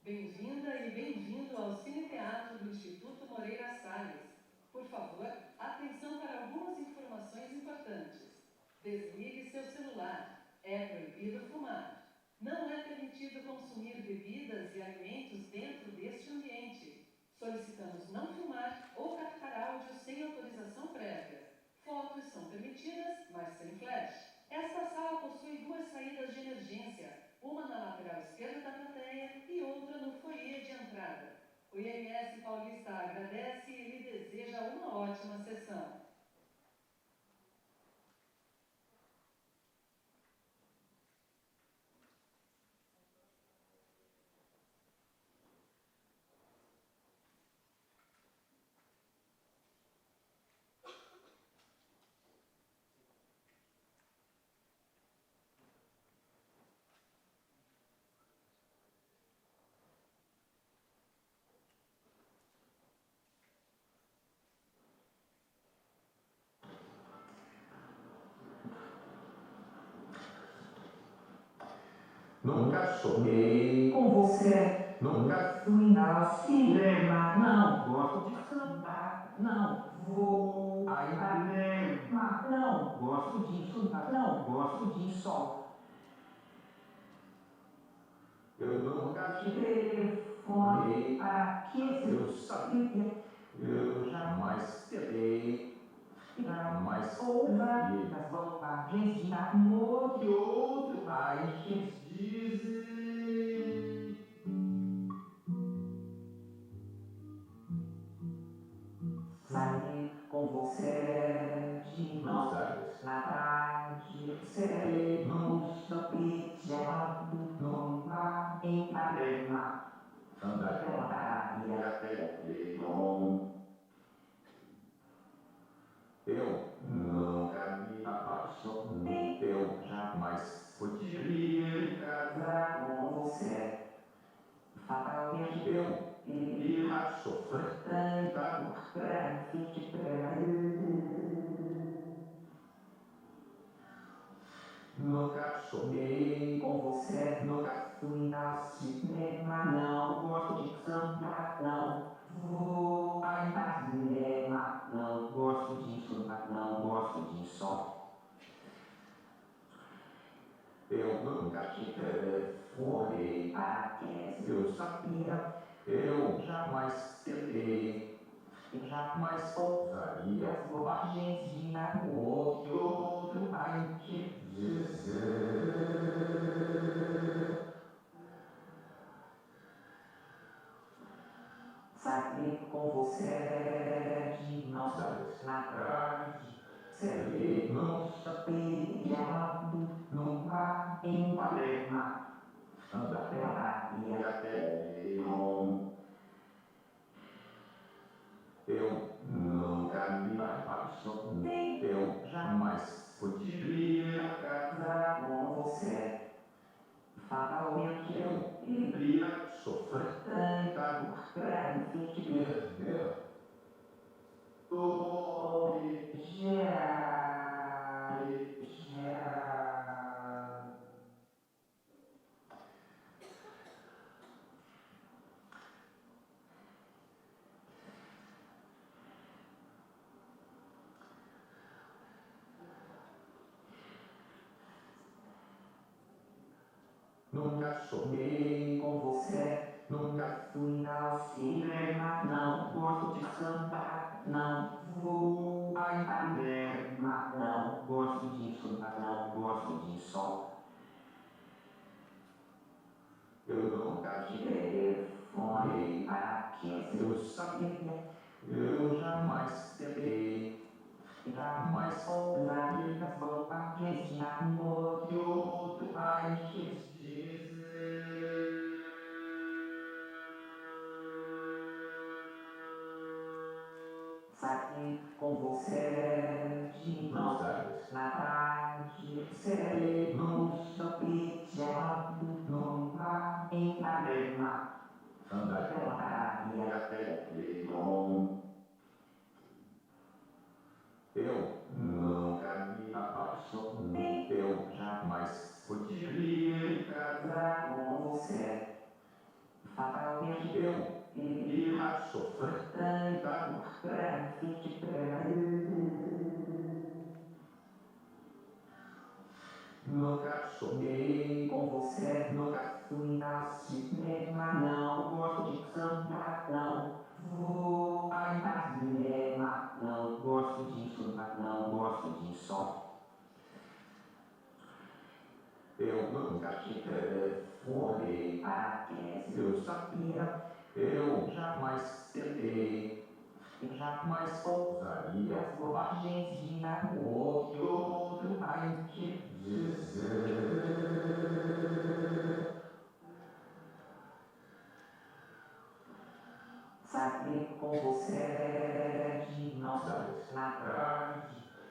Bem-vinda e bem-vindo ao Cine Teatro do Instituto Moreira Salles. Por favor, atenção para algumas informações importantes. Desligue seu celular. É proibido fumar. Não é permitido consumir bebidas e alimentos dentro deste ambiente. Solicitamos não filmar ou captar áudio sem autorização prévia. Fotos são permitidas, mas sem flash. Esta sala possui duas saídas de emergência, uma na lateral esquerda da plateia e outra no foyer de entrada. O IMS Paulista agradece e lhe deseja uma ótima sessão. Nunca sonhei com você. Nunca Fui ao cinema. Não gosto de samba. Não vou ao cinema. Não gosto de samba. Não gosto de sol. Eu nunca Telefone para que Eu eu sabia. Eu jamais terei Jamais ouvi das bobagens de amor que outro país dizem. Sair com você de novo na tarde. Serei no shopping gelado no mar em Ipanema. Andar Pela Bahia. até Leilão. Eu nunca me apaixonei. Eu jamais poderia casar Com você. Fatalmente Eu irá sofrer tanta dor pra fique pra Nunca sonhei com você. Nunca Fui ao cinema. Não gosto de samba. Não vou ao cinema. Não gosto de samba. Não gosto de sol. Eu nunca te telefonei. Para que Eu sabia. Eu jamais terei. eu já Jamais ousaria as bobagens de amor que outro vai te dizer. sair com você de novo na tarde. Serei no shopping gelado no mar em Ipanema. Andar Pela Bahia. até Leilão. Eu nunca me apaixonei. Eu jamais poderia casar Com você. Fatalmente Eu eu iria sofrer tanta dor pra fique Nunca sonhei com você. Nunca Fui ao cinema. Não gosto de samba. Não vou ao Ipanema. Não gosto de samba. Não gosto de sol. Eu nunca te Telefone para que Eu sabia. Eu jamais terei. jamais ousaria das bobagens de amor Que outro vai te dizer. sair com você de novo na tarde. Serei no shopping gelado no mar em Ipanema. Andar Pela Bahia. até Leilão. Eu nunca me apaixonei. Eu jamais poderia casar Com você. fatalmente eu irá sofrer tanto grafite nunca sonhei com você. nunca Fui ao cinema, não gosto de cantar, não vou ao cinema, não gosto de estudar, não gosto de som. eu nunca te telefonei Para que eu sabia eu jamais tentei eu jamais ousaria as bobagens de o namoro, que o outro vai te dizer. saber com você de nossas natais.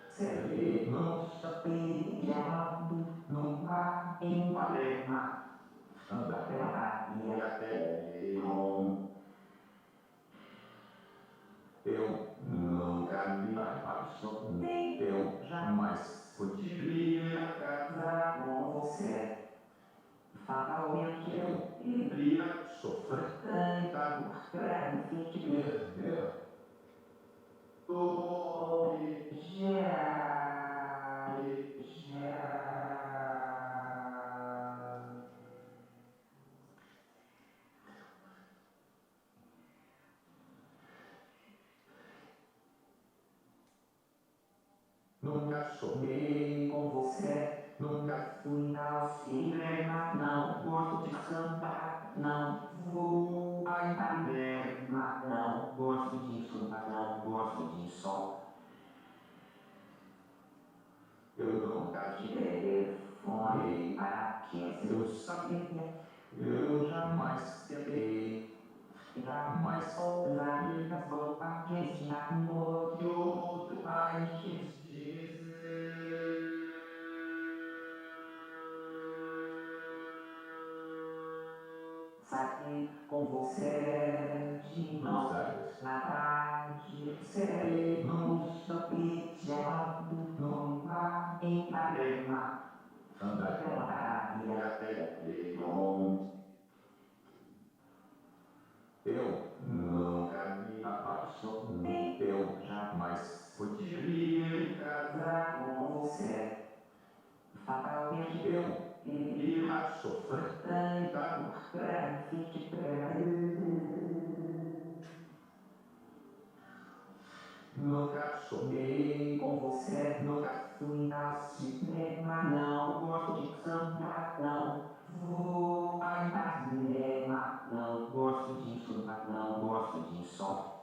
Serei no chapéu no mar em Palerma, Anda pela Bahia. até eu nunca me apaixonei, eu jamais poderia casar Com você, fatalmente eu eu iria sofrer tanto grafite nunca sonhei com você. nunca Fui ao cinema, não gosto de cantar, não vou ao cinema, não gosto de estudar, não gosto de som. eu nunca te Telefone para que eu sabia eu jamais tentei jamais ousaria as bobagens de amor. que o outro vai te dizer. Sair com você de novo na tarde, serei no shopping no mar em Palerma, Anda pela Bahia. até eu nunca me apaixonei, eu jamais poderia casar Com você, fatalmente eu irá sofrer tanto grafite nunca sonhei com você. nunca Fui ao cinema, não gosto de cantar, não vou ao cinema, não gosto de estudar, não gosto de som.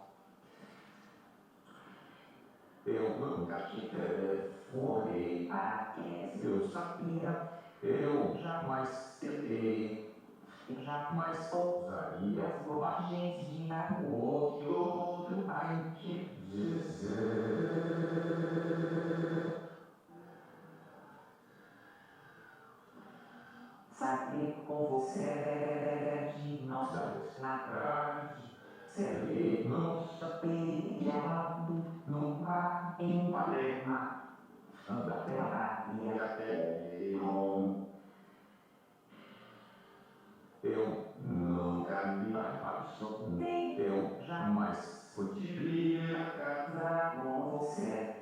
eu nunca te telefonei Para que eu sabia eu jamais tentei eu jamais ousaria as bobagens de namoro, o que o outro vai te dizer. saber com você de nossas natais. Serei no chapéu no mar em Palerma, Anda pela Bahia. até eu nunca me apaixonei, eu jamais poderia casar Com você,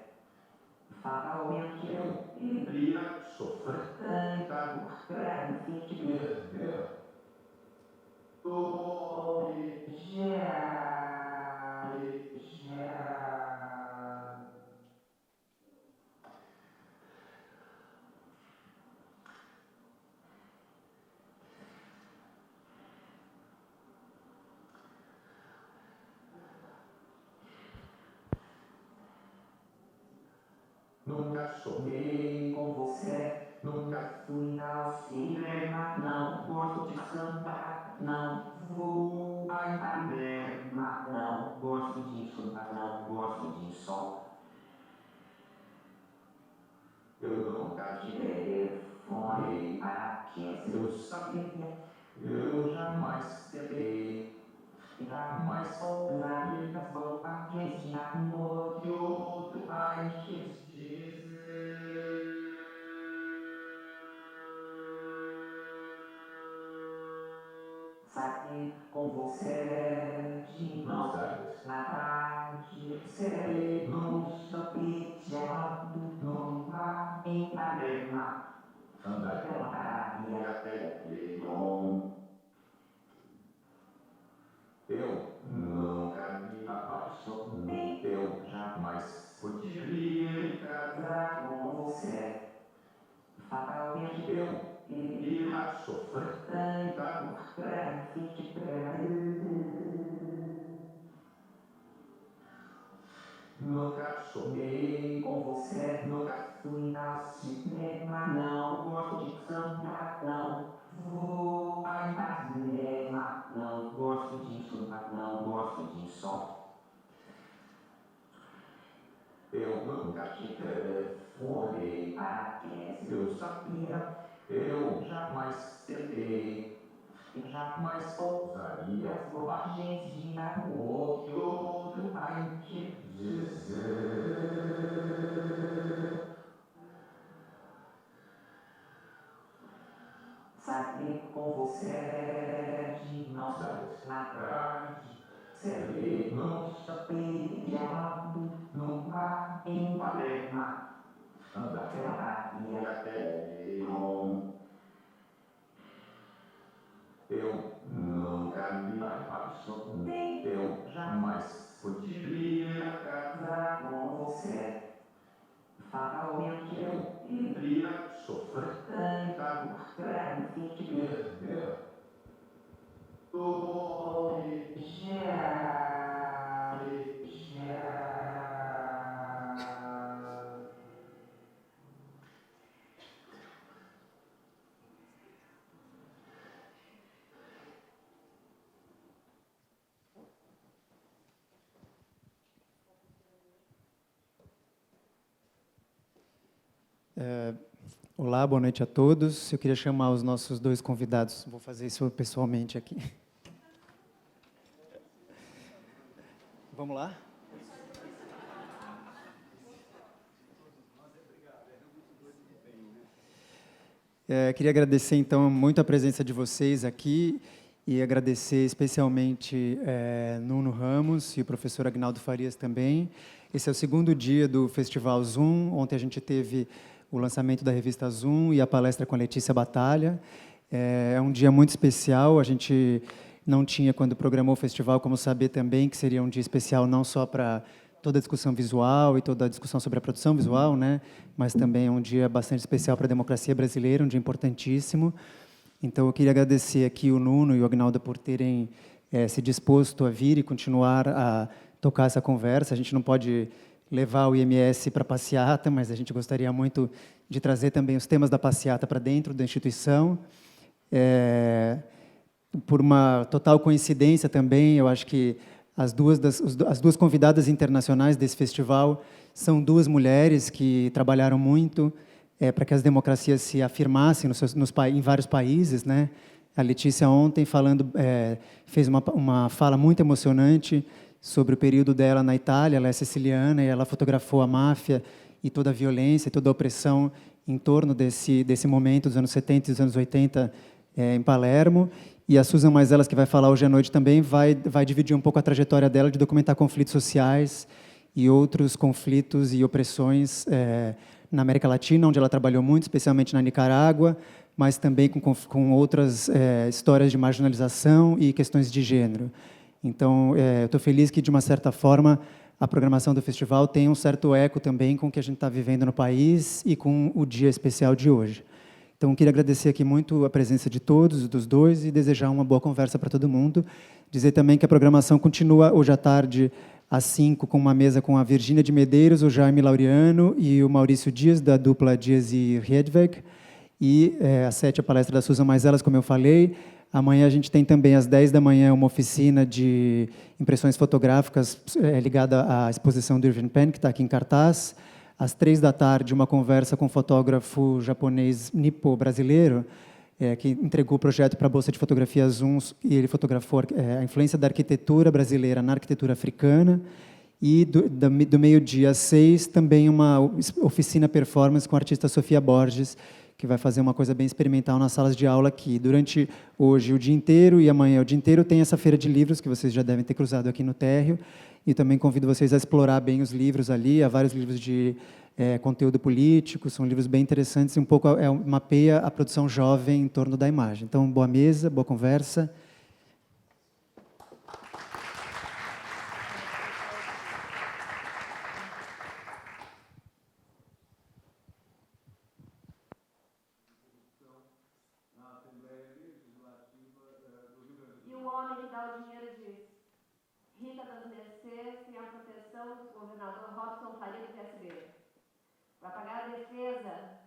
fatalmente eu eu iria sofrer tanto grafite nunca sonhei com você. nunca Fui ao cinema, não gosto de cantar, não vou ao cinema, não gosto de estudar, não gosto de som. eu nunca te Telefone para que eu sabia eu jamais tentei jamais ousaria as bobagens de amor. que o outro vai te dizer. Saber Sair com você de novo na tarde. Serei no shopping no mar em Ipanema. Andar pela praia até Leblon. Eu nunca me apaixonei, eu jamais poderia Casar com você. Fatalmente eu irá sofrer tanta por grafite Nunca sonhei com você. nunca Fui ao cinema, não gosto de cantar, não. Vou ao cinema, não gosto de estudar, não gosto de som. Eu nunca te telefonei, Para que eu sabia, eu jamais tentei, eu já jamais ousaria as bobagens de namoro que o outro vai te dizer. sair com você de novo na tarde. Serei no shopping no mar em Ipanema. Andar Pela praia até Leblon. eu nunca me apaixonei, eu jamais poderia Casar com você. Fatalmente eu iria sofrer tanta por grafite Olá, boa noite a todos. Eu queria chamar os nossos dois convidados. Vou fazer isso pessoalmente aqui. Vamos lá? Queria agradecer, então, muito a presença de vocês aqui e agradecer especialmente Nuno Ramos e o professor Agnaldo Farias também. Esse é o segundo dia do Festival Zoom. Ontem a gente teve o lançamento da revista Zoom e a palestra com a Letícia Batalha. É um dia muito especial. A gente não tinha, quando programou o festival, como saber também que seria um dia especial não só para toda a discussão visual e toda a discussão sobre a produção visual, né, mas também é um dia bastante especial para a democracia brasileira, um dia importantíssimo. Então, eu queria agradecer aqui o Nuno e o Agnaldo por terem se disposto a vir e continuar a tocar essa conversa. A gente não pode levar o IMS para a passeata, mas a gente gostaria muito de trazer também os temas da passeata para dentro da instituição. Por uma total coincidência também, eu acho que as duas convidadas internacionais desse festival são duas mulheres que trabalharam muito para que as democracias se afirmassem em vários países, né? A Letícia ontem fez uma fala muito emocionante sobre o período dela na Itália. Ela é siciliana e ela fotografou a máfia e toda a violência e toda a opressão em torno desse momento dos anos 70 e dos anos 80 em Palermo. E a Susan Maiselas, que vai falar hoje à noite também, vai dividir um pouco a trajetória dela de documentar conflitos sociais e outros conflitos e opressões na América Latina, onde ela trabalhou muito, especialmente na Nicarágua, mas também com outras histórias de marginalização e questões de gênero. Então, eu estou feliz que, de uma certa forma, a programação do festival tem um certo eco também com o que a gente está vivendo no país e com o dia especial de hoje. Então, queria agradecer aqui muito a presença de todos, dos dois, e desejar uma boa conversa para todo mundo. Dizer também que a programação continua hoje à tarde, às 5, com uma mesa com a Virgínia de Medeiros, o Jaime Laureano e o Maurício Dias, da dupla Dias e Riedweg. E às 7, a palestra da Susan Maiselas, como eu falei. Amanhã a gente tem também, às 10 da manhã, uma oficina de impressões fotográficas ligada à exposição do Irving Penn, que está aqui em cartaz. Às 3 da tarde, uma conversa com um fotógrafo japonês nipo-brasileiro, que entregou o projeto para a Bolsa de Fotografia Zoom, e ele fotografou a influência da arquitetura brasileira na arquitetura africana. E do meio-dia às 6, também uma oficina performance com a artista Sofia Borges, que vai fazer uma coisa bem experimental nas salas de aula aqui. Durante hoje o dia inteiro e amanhã o dia inteiro tem essa feira de livros, que vocês já devem ter cruzado aqui no térreo, e também convido vocês a explorar bem os livros ali. Há vários livros de conteúdo político, são livros bem interessantes, e um pouco mapeia a produção jovem em torno da imagem. Então, boa mesa, boa conversa. E o homem que dá o dinheiro diz: Rita das Mercês tem a proteção do governador Robson Faria do PSB. Vai pagar a defesa.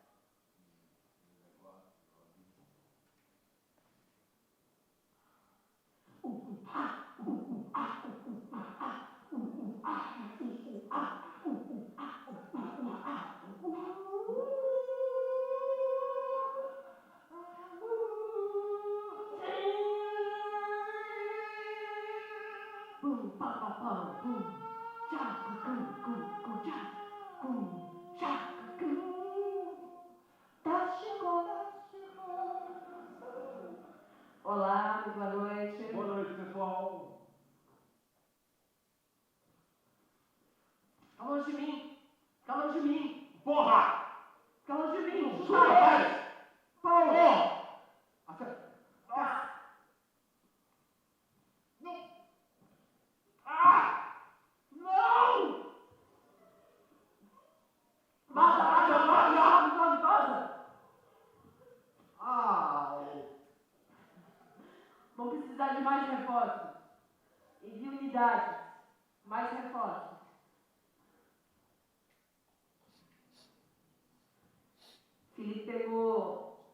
Olá, muito boa noite. Boa noite, pessoal. Fica longe de mim. Fica longe de mim. Porra! Fica longe de mim. Chuta, rapaz! Porra! Não! Ah! Não! Vaza! Ah! Vão precisar de mais reforços. Envie unidades. Mais reforços. Felipe pegou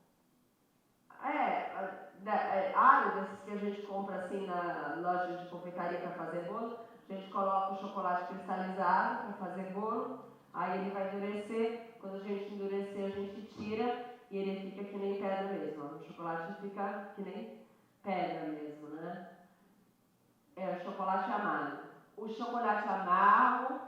aro desses que a gente compra assim na loja de confeitaria para fazer bolo. A gente coloca o chocolate cristalizado para fazer bolo. Aí ele vai endurecer. Quando a gente endurecer, a gente tira e ele fica que nem pedra mesmo. O chocolate fica que nem pedra mesmo, né? É o chocolate amargo. O chocolate amargo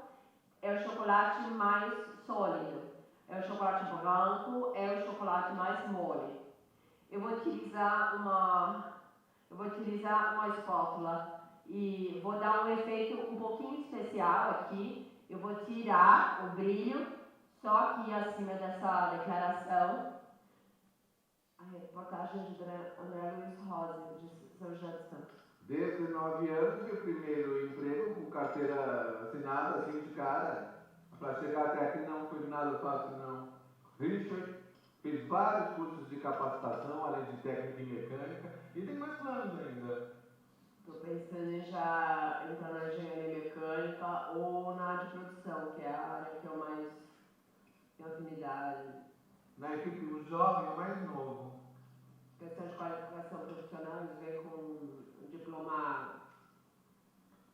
é o chocolate mais sólido. É o chocolate branco, é o chocolate mais mole. Eu vou utilizar uma espátula e vou dar um efeito um pouquinho especial aqui. Eu vou tirar o brilho, só aqui acima dessa declaração. A reportagem de André Luiz Rosa, de São José dos Santos. 19 anos e o primeiro emprego com carteira assinada, assim de cara. Para chegar até aqui não foi nada fácil, não. Richard fez vários cursos de capacitação, além de técnica e mecânica, e tem mais planos ainda. Estou pensando em já entrar na engenharia mecânica ou na de produção, que é a área que eu mais tenho afinidade. Na equipe, o jovem é o mais novo. Questão de qualificação profissional, eles vêm com um diploma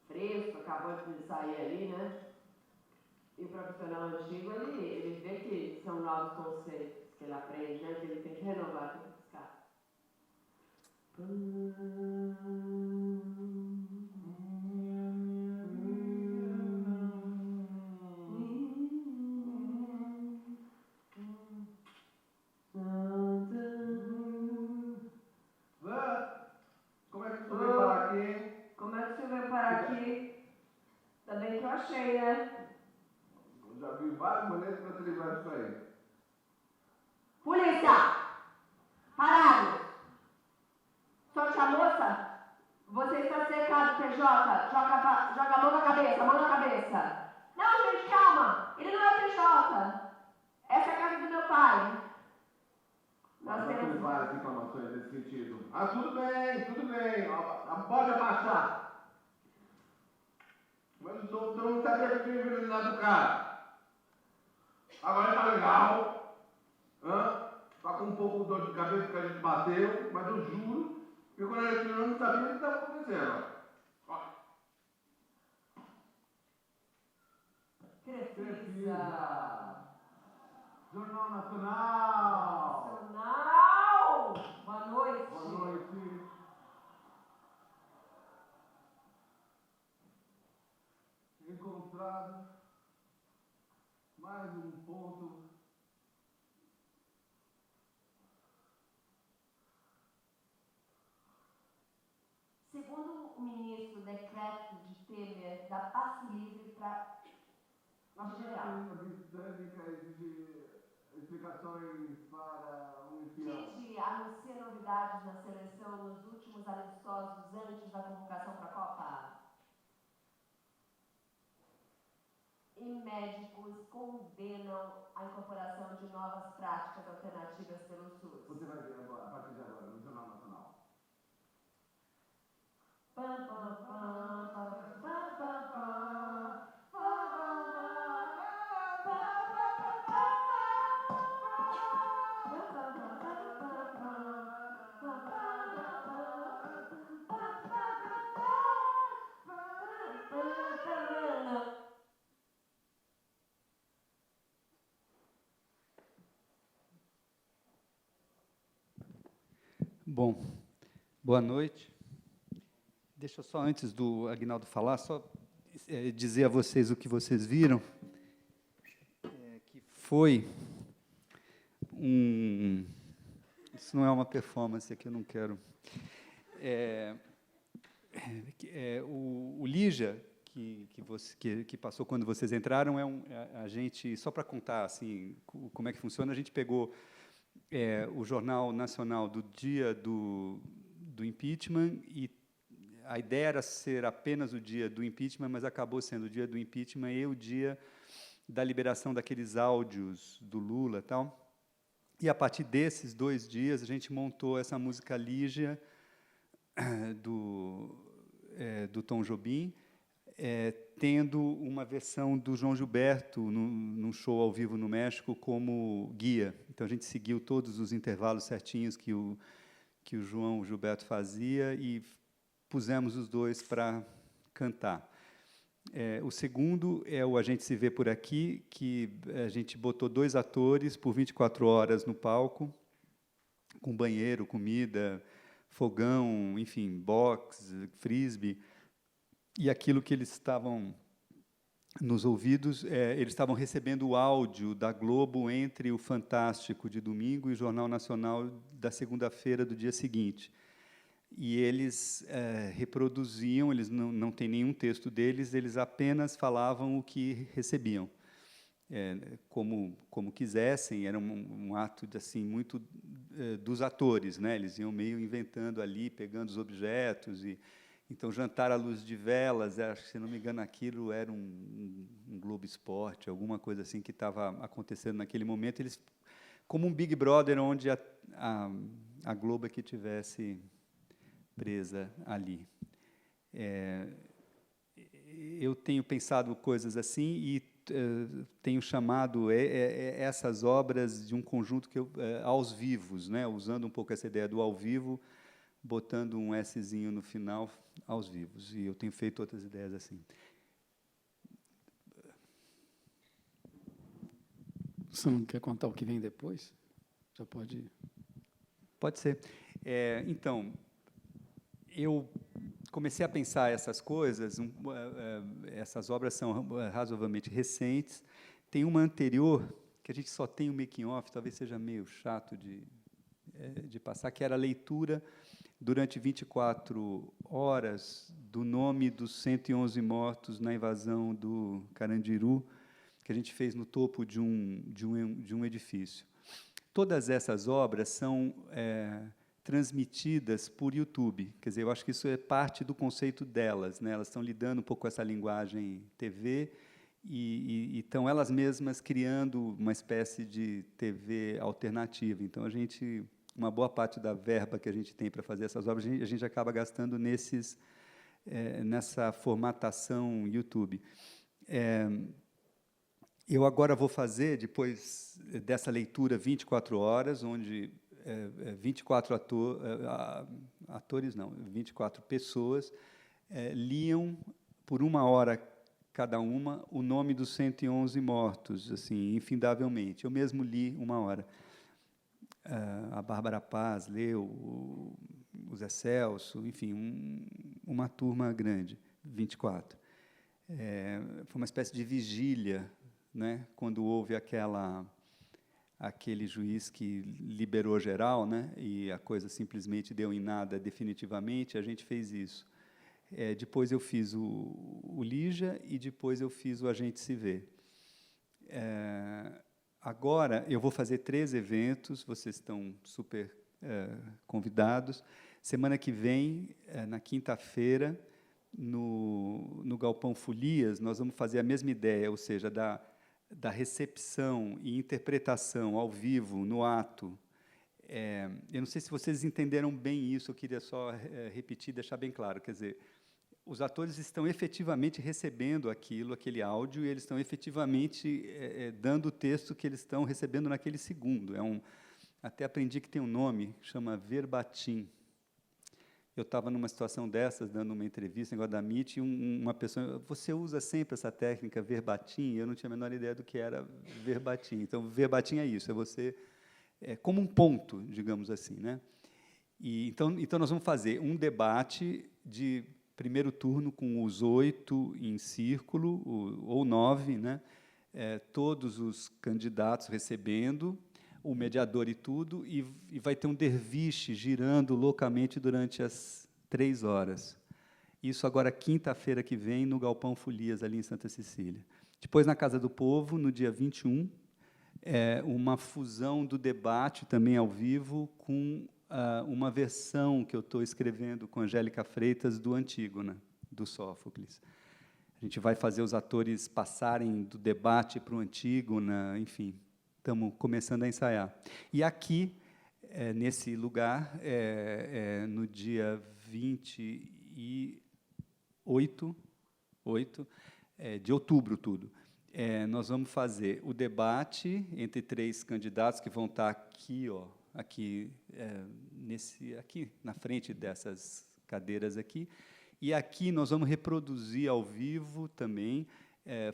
fresco, acabou de sair ali, né? E o profissional antigo, ele vê que são novos conceitos que ele aprende, né? Que ele tem que renovar, tem que buscar. Como é que tu veio parar aqui, hein? Como é que você veio parar aqui? Ainda bem que eu achei, né? Eu já vi vários moleques para te livrar disso aí. Polícia! Parado! Sorte a moça? Você está cercado, PJ. Joga a mão na cabeça, mão na cabeça. Não, gente, calma. Ele não é PJ. Essa é a casa do meu pai. Nós Nós temos temos... várias informações nesse sentido. Ah, tudo bem, tudo bem. Pode abaixar. Mas tu não sabia que eu tinha envenenado o cara. Agora tá legal. Tá com um pouco de dor de cabeça porque a gente bateu, mas eu juro que quando ele tirou, eu não sabia o que estava acontecendo. Olha. Crefisa. Jornal Nacional. Nacional. Boa noite. Boa noite. Encontrado mais um ponto segundo o ministro, o decreto de Temer dá passe livre para nosso geral. A britânica exige explicações para um espião. Tite anuncia novidades na seleção nos últimos amistosos antes da convocação para a Copa. E médicos condenam a incorporação de novas práticas alternativas pelo SUS. Você vai ver agora, a partir de agora, no Jornal Nacional. Pam, pam, pam, pam, pam, pam, pam. Bom, boa noite. Deixa eu só, antes do Aguinaldo falar, só dizer a vocês o que vocês viram, que foi isso não é uma performance, aqui eu não quero. O Lígia, que passou quando vocês entraram, a gente, só para contar assim, como é que funciona, a gente pegou o Jornal Nacional do dia do impeachment, e a ideia era ser apenas o dia do impeachment, mas acabou sendo o dia do impeachment e o dia da liberação daqueles áudios do Lula e tal. E, a partir desses 2 dias, a gente montou essa música Lígia, do Tom Jobim, tendo uma versão do João Gilberto num show ao vivo no México como guia. Então, a gente seguiu todos os intervalos certinhos que o João Gilberto fazia e pusemos os dois para cantar. O segundo é o A Gente Se Vê Por Aqui, que a gente botou 2 atores por 24 horas no palco, com banheiro, comida, fogão, enfim, boxe, frisbee, e aquilo que eles estavam nos ouvidos, eles estavam recebendo o áudio da Globo entre o Fantástico de domingo e o Jornal Nacional da segunda-feira do dia seguinte. E eles reproduziam, eles não têm nenhum texto deles, eles apenas falavam o que recebiam, como quisessem. Era um ato assim muito dos atores, né? Eles iam meio inventando ali, pegando os objetos. Então, jantar à luz de velas, acho que, se não me engano, aquilo era um Globo Esporte, alguma coisa assim que estava acontecendo naquele momento. Eles, como um Big Brother, onde a Globo é que tivesse presa ali. Eu tenho pensado coisas assim e tenho chamado essas obras de um conjunto que aos vivos, né? Usando um pouco essa ideia do ao vivo, botando um Szinho no final, aos vivos. E eu tenho feito outras ideias assim. Você não quer contar o que vem depois? Já pode ir. Pode ser. Então, eu comecei a pensar essas coisas, essas obras são razoavelmente recentes. Tem uma anterior, que a gente só tem o making-off, talvez seja meio chato de passar, que era a leitura, durante 24 horas, do nome dos 111 mortos na invasão do Carandiru, que a gente fez no topo de um edifício. Todas essas obras são transmitidas por YouTube. Quer dizer, eu acho que isso é parte do conceito delas, né? Elas estão lidando um pouco com essa linguagem TV e estão elas mesmas criando uma espécie de TV alternativa. Então, uma boa parte da verba que a gente tem para fazer essas obras, a gente acaba gastando nessa formatação YouTube. Eu agora vou fazer, depois dessa leitura, 24 horas, onde 24 pessoas liam, por 1 hora cada uma, o nome dos 111 mortos, assim, infindavelmente. Eu mesmo li 1 hora. A Bárbara Paz leu, o Zé Celso, enfim, uma turma grande, 24. Foi uma espécie de vigília, né, quando houve aquele juiz que liberou geral, né, e a coisa simplesmente deu em nada definitivamente. A gente fez isso. Depois eu fiz o Lígia e depois eu fiz o A Gente Se Vê. Agora eu vou fazer 3 eventos, vocês estão super convidados. Semana que vem, na quinta-feira, no Galpão Folias, nós vamos fazer a mesma ideia, ou seja, da recepção e interpretação ao vivo, no ato. Eu não sei se vocês entenderam bem isso, eu queria só repetir, deixar bem claro. Quer dizer, os atores estão efetivamente recebendo aquele áudio, e eles estão efetivamente dando o texto que eles estão recebendo naquele segundo. Até aprendi que tem um nome, chama verbatim. Eu estava numa situação dessas, dando uma entrevista, negócio da MIT, e uma pessoa, você usa sempre essa técnica verbatim? Eu não tinha a menor ideia do que era verbatim. Então, verbatim é isso, é você, como um ponto, digamos assim, né? Então, nós vamos fazer um debate de primeiro turno com os 8 em círculo, ou 9, né? Todos os candidatos recebendo, o mediador e tudo, e vai ter um derviche girando loucamente durante as 3 horas. Isso agora, quinta-feira que vem, no Galpão Folias, ali em Santa Cecília. Depois, na Casa do Povo, no dia 21, uma fusão do debate, também ao vivo, com uma versão que eu estou escrevendo com Angélica Freitas, do Antígona, do Sófocles. A gente vai fazer os atores passarem do debate para o Antígona, enfim, estamos começando a ensaiar. E aqui, nesse lugar, no dia 28 de outubro, tudo, nós vamos fazer o debate entre 3 candidatos que vão estar aqui, aqui na frente dessas cadeiras aqui, e aqui nós vamos reproduzir ao vivo também,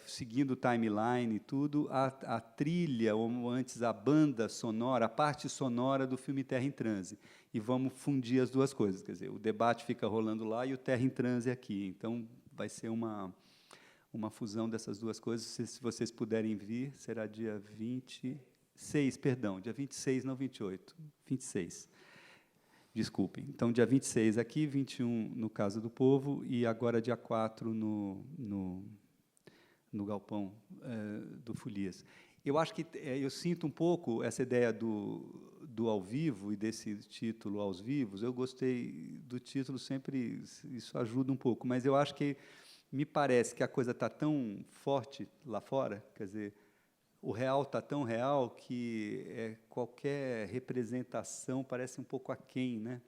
seguindo o timeline e tudo, a trilha, ou antes a banda sonora, a parte sonora do filme Terra em Transe. E vamos fundir as duas coisas, quer dizer, o debate fica rolando lá e o Terra em Transe aqui. Então, vai ser uma fusão dessas duas coisas. Se vocês puderem vir, será dia 26, perdão, dia 26, não 28, 26. Desculpem. Então, dia 26 aqui, 21 no Casa do Povo, e agora dia 4 no Galpão do Folias. Eu acho que eu sinto um pouco essa ideia do ao vivo e desse título aos vivos. Eu gostei do título, sempre isso ajuda um pouco, mas eu acho que me parece que a coisa está tão forte lá fora, quer dizer, o real está tão real que qualquer representação parece um pouco aquém, né?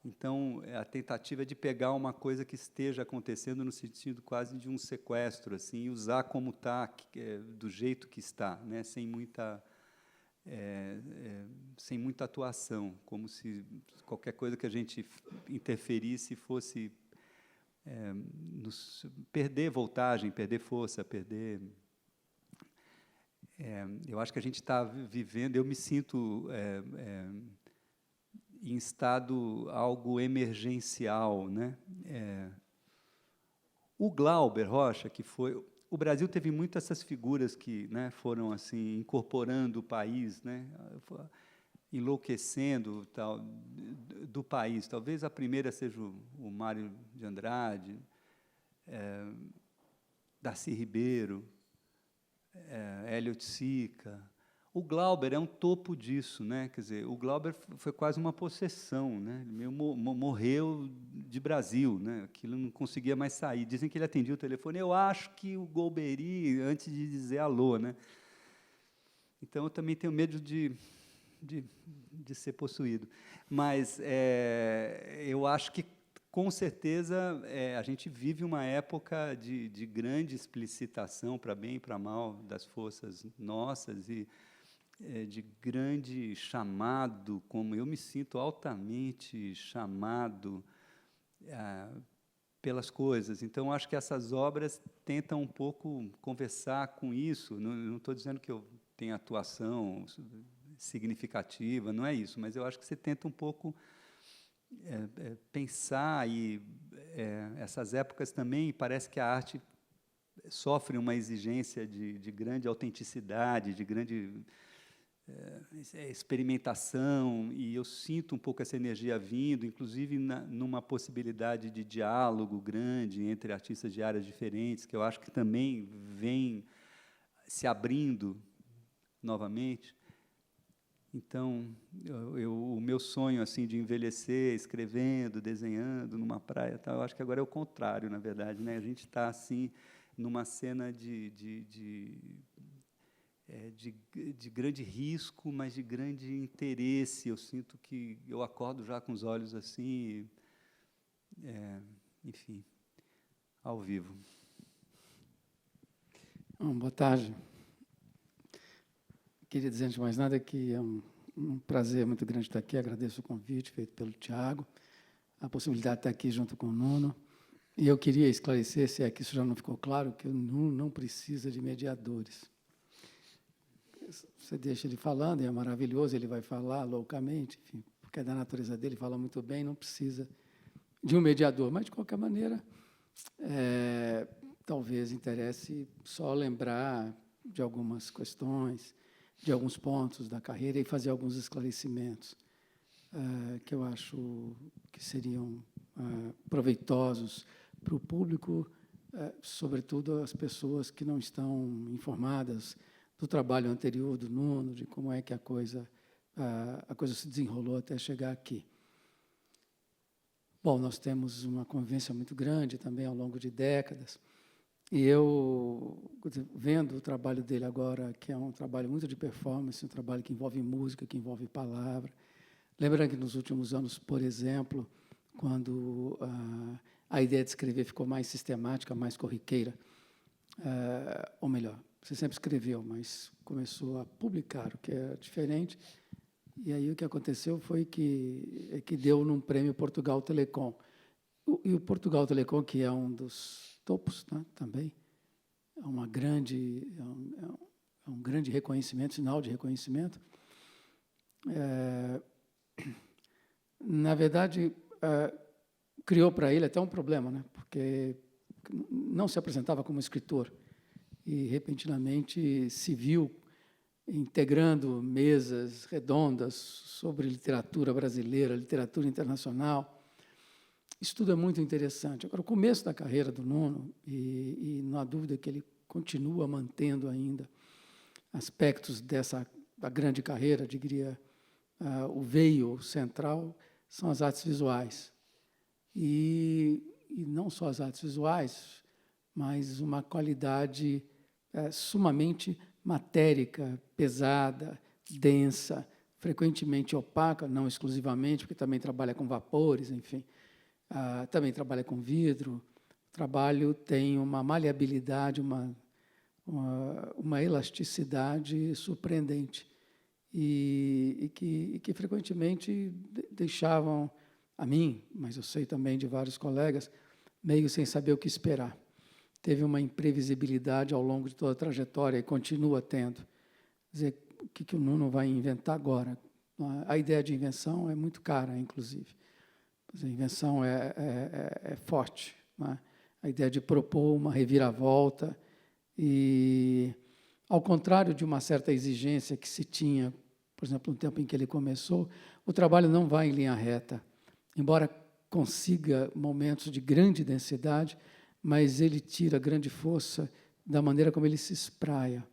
Então, a tentativa é de pegar uma coisa que esteja acontecendo no sentido quase de um sequestro, assim, e usar como está, do jeito que está, né, sem muita atuação, como se qualquer coisa que a gente interferisse fosse perder voltagem, perder força, perder... eu acho que a gente está vivendo, eu me sinto... em estado algo emergencial, né? O Glauber Rocha, que foi... O Brasil teve muitas essas figuras que, né, foram assim incorporando o país, né, enlouquecendo tal, do país. Talvez a primeira seja o Mário de Andrade, Darcy Ribeiro, Hélio Sica. O Glauber é um topo disso, né? Quer dizer, o Glauber foi quase uma possessão, né? Ele morreu de Brasil, né? Aquilo não conseguia mais sair. Dizem que ele atendia o telefone. Eu acho que o Golbery, antes de dizer alô, né? Então, eu também tenho medo de ser possuído. Mas eu acho que, com certeza, a gente vive uma época de grande explicitação, para bem e para mal, das forças nossas, e de grande chamado, como eu me sinto altamente chamado pelas coisas. Então, acho que essas obras tentam um pouco conversar com isso. Não estou dizendo que eu tenho atuação significativa, não é isso, mas eu acho que você tenta um pouco pensar, e essas épocas também, parece que a arte sofre uma exigência de grande autenticidade, de grande experimentação, e eu sinto um pouco essa energia vindo, inclusive numa possibilidade de diálogo grande entre artistas de áreas diferentes, que eu acho que também vem se abrindo novamente. Então, o meu sonho assim de envelhecer escrevendo, desenhando numa praia, tal, eu acho que agora é o contrário, na verdade, né? A gente está assim numa cena de grande risco, mas de grande interesse. Eu sinto que eu acordo já com os olhos assim, enfim, ao vivo. Boa tarde. Queria dizer, antes de mais nada, que é um prazer muito grande estar aqui. Agradeço o convite feito pelo Tiago, a possibilidade de estar aqui junto com o Nuno. E eu queria esclarecer, se é que isso já não ficou claro, que o Nuno não precisa de mediadores. Você deixa ele falando, é maravilhoso, ele vai falar loucamente, enfim, porque é da natureza dele, fala muito bem, não precisa de um mediador. Mas, de qualquer maneira, talvez interesse só lembrar de algumas questões, de alguns pontos da carreira e fazer alguns esclarecimentos que eu acho que seriam proveitosos para o público, sobretudo as pessoas que não estão informadas do trabalho anterior do Nuno, de como é que a coisa se desenrolou até chegar aqui. Bom, nós temos uma convivência muito grande também ao longo de décadas, e eu, vendo o trabalho dele agora, que é um trabalho muito de performance, um trabalho que envolve música, que envolve palavra. Lembra que nos últimos anos, por exemplo, quando a ideia de escrever ficou mais sistemática, mais corriqueira, ou melhor, você sempre escreveu, mas começou a publicar, o que é diferente. E aí o que aconteceu foi que deu num prêmio Portugal Telecom. E o Portugal Telecom, que é um dos topos, né, também, é um grande reconhecimento, sinal de reconhecimento. Na verdade, criou para ele até um problema, né, porque não se apresentava como escritor e, repentinamente, se viu integrando mesas redondas sobre literatura brasileira, literatura internacional. Isso tudo é muito interessante. Agora, o começo da carreira do Nuno, e não há dúvida que ele continua mantendo ainda aspectos da grande carreira, diria, o veio central são as artes visuais. E não só as artes visuais, mas uma qualidade sumamente matérica, pesada, densa, frequentemente opaca, não exclusivamente, porque também trabalha com vapores, enfim. Também trabalha com vidro. O trabalho tem uma maleabilidade, uma elasticidade surpreendente e que frequentemente deixavam a mim, mas eu sei também de vários colegas, meio sem saber o que esperar. Teve uma imprevisibilidade ao longo de toda a trajetória e continua tendo. Quer dizer, o que o Nuno vai inventar agora? A ideia de invenção é muito cara, inclusive. A invenção é forte, né? A ideia de propor uma reviravolta e, ao contrário de uma certa exigência que se tinha, por exemplo, no tempo em que ele começou, o trabalho não vai em linha reta, embora consiga momentos de grande densidade, mas ele tira grande força da maneira como ele se espraia.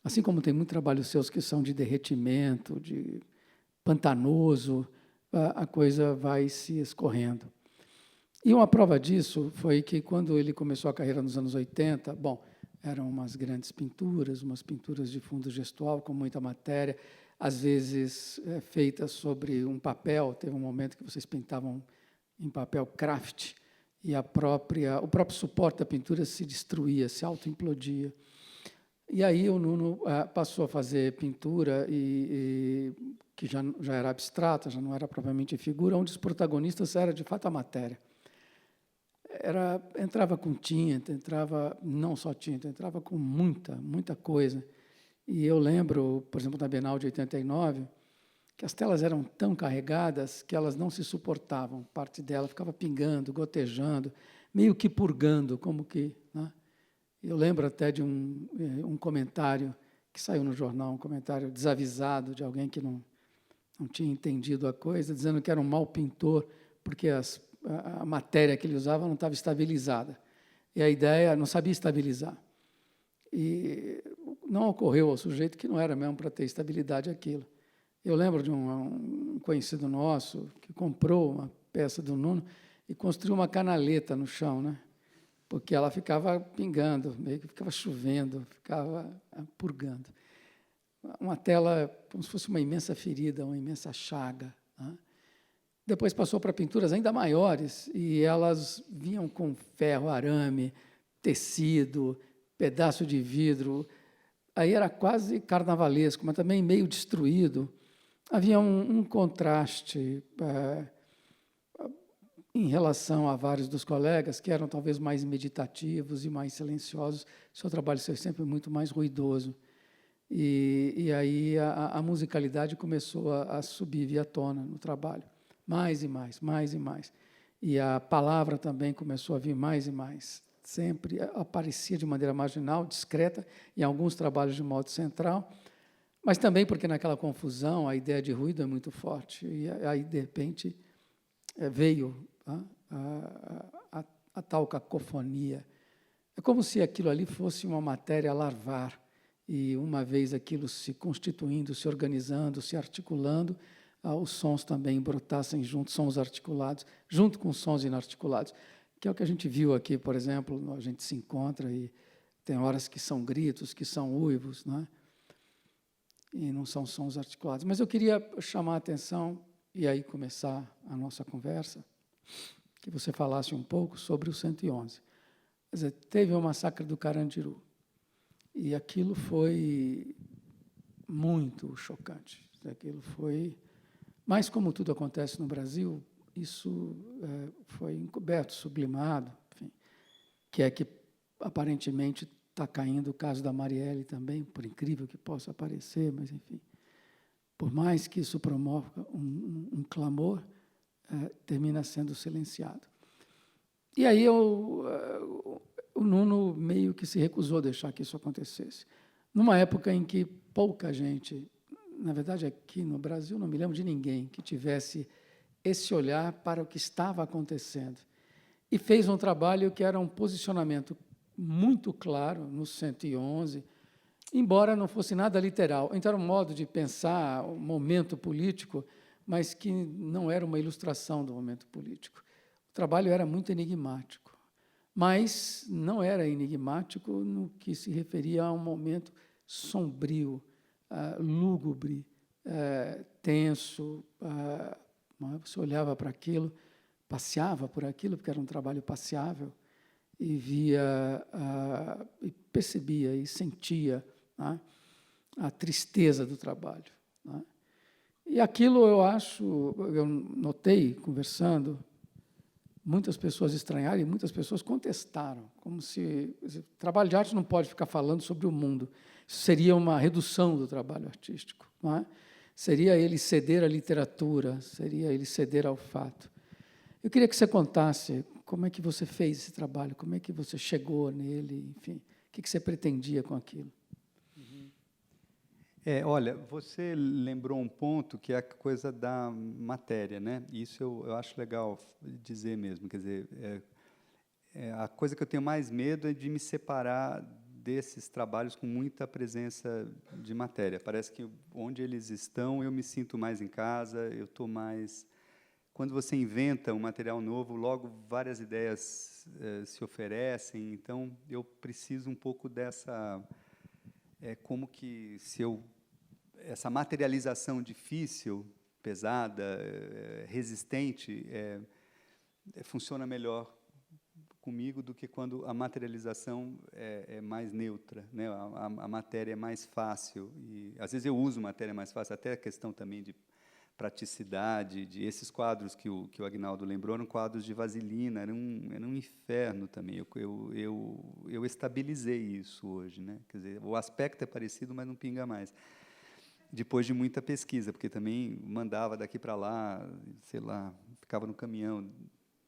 Assim como tem muito trabalho seus que são de derretimento, de pantanoso, a coisa vai se escorrendo. E uma prova disso foi que, quando ele começou a carreira nos anos 80, bom, eram umas grandes pinturas, umas pinturas de fundo gestual, com muita matéria, às vezes feitas sobre um papel. Teve um momento que vocês pintavam em papel craft, e o próprio suporte da pintura se destruía, se autoimplodia. E aí o Nuno passou a fazer pintura que já era abstrata, já não era propriamente figura, onde os protagonistas eram, de fato, a matéria. Entrava com tinta, não só tinta, entrava com muita coisa. E eu lembro, por exemplo, da Bienal de 89, que as telas eram tão carregadas que elas não se suportavam. Parte dela ficava pingando, gotejando, meio que purgando, como que... Né? Eu lembro até de um comentário que saiu no jornal, um comentário desavisado de alguém que não tinha entendido a coisa, dizendo que era um mau pintor, porque a matéria que ele usava não estava estabilizada. E a ideia não sabia estabilizar. E não ocorreu ao sujeito que não era mesmo para ter estabilidade aquilo. Eu lembro de um conhecido nosso que comprou uma peça do Nuno e construiu uma canaleta no chão, né? Porque ela ficava pingando, meio que ficava chovendo, ficava purgando. Uma tela como se fosse uma imensa ferida, uma imensa chaga, né? Depois passou para pinturas ainda maiores, e elas vinham com ferro, arame, tecido, pedaço de vidro. Aí era quase carnavalesco, mas também meio destruído. Havia um contraste em relação a vários dos colegas, que eram talvez mais meditativos e mais silenciosos. O seu trabalho foi sempre muito mais ruidoso. E aí a musicalidade começou a subir, vir à tona no trabalho. Mais e mais, mais e mais. E a palavra também começou a vir mais e mais. Sempre aparecia de maneira marginal, discreta, em alguns trabalhos de modo central, mas também porque naquela confusão a ideia de ruído é muito forte. E aí, de repente, veio a tal cacofonia. É como se aquilo ali fosse uma matéria a larvar, e uma vez aquilo se constituindo, se organizando, se articulando, os sons também brotassem juntos, sons articulados, junto com sons inarticulados, que é o que a gente viu aqui, por exemplo, a gente se encontra e tem horas que são gritos, que são uivos, não é? E não são sons articulados. Mas eu queria chamar a atenção, e aí começar a nossa conversa, que você falasse um pouco sobre o 111. Quer dizer, teve o massacre do Carandiru, e aquilo foi muito chocante. Aquilo foi... Mas, como tudo acontece no Brasil, isso foi encoberto, sublimado, enfim, que é que, aparentemente, está caindo o caso da Marielle também, por incrível que possa parecer, mas, enfim, por mais que isso promova um clamor, termina sendo silenciado. E aí o Nuno meio que se recusou a deixar que isso acontecesse. Numa época em que pouca gente, na verdade aqui no Brasil, não me lembro de ninguém que tivesse esse olhar para o que estava acontecendo. E fez um trabalho que era um posicionamento muito claro no 111, embora não fosse nada literal. Então, era um modo de pensar o momento político, mas que não era uma ilustração do momento político. O trabalho era muito enigmático, mas não era enigmático no que se referia a um momento sombrio, lúgubre, tenso. Você olhava para aquilo, passeava por aquilo, porque era um trabalho passeável, e via, e percebia e sentia, né, a tristeza do trabalho, né? E aquilo eu notei, conversando, muitas pessoas estranharam e muitas pessoas contestaram, como se o trabalho de arte não pode ficar falando sobre o mundo. Isso seria uma redução do trabalho artístico, não é? Seria ele ceder à literatura, seria ele ceder ao fato. Eu queria que você contasse como é que você fez esse trabalho, como é que você chegou nele, enfim, o que você pretendia com aquilo. Olha, você lembrou um ponto que é a coisa da matéria, né? Isso eu acho legal dizer mesmo. Quer dizer, a coisa que eu tenho mais medo é de me separar desses trabalhos com muita presença de matéria. Parece que onde eles estão eu me sinto mais em casa, eu estou mais... Quando você inventa um material novo, logo várias ideias se oferecem, então eu preciso um pouco dessa... como que se essa materialização difícil, pesada, resistente, funciona melhor comigo do que quando a materialização é mais neutra, né? A matéria é mais fácil. E, às vezes eu uso matéria mais fácil, até a questão também de praticidade, de esses quadros que o Aguinaldo lembrou, eram quadros de vaselina, era um inferno também. Eu estabilizei isso hoje, né? Quer dizer, o aspecto é parecido, mas não pinga mais. Depois de muita pesquisa, porque também mandava daqui para lá, sei lá, ficava no caminhão,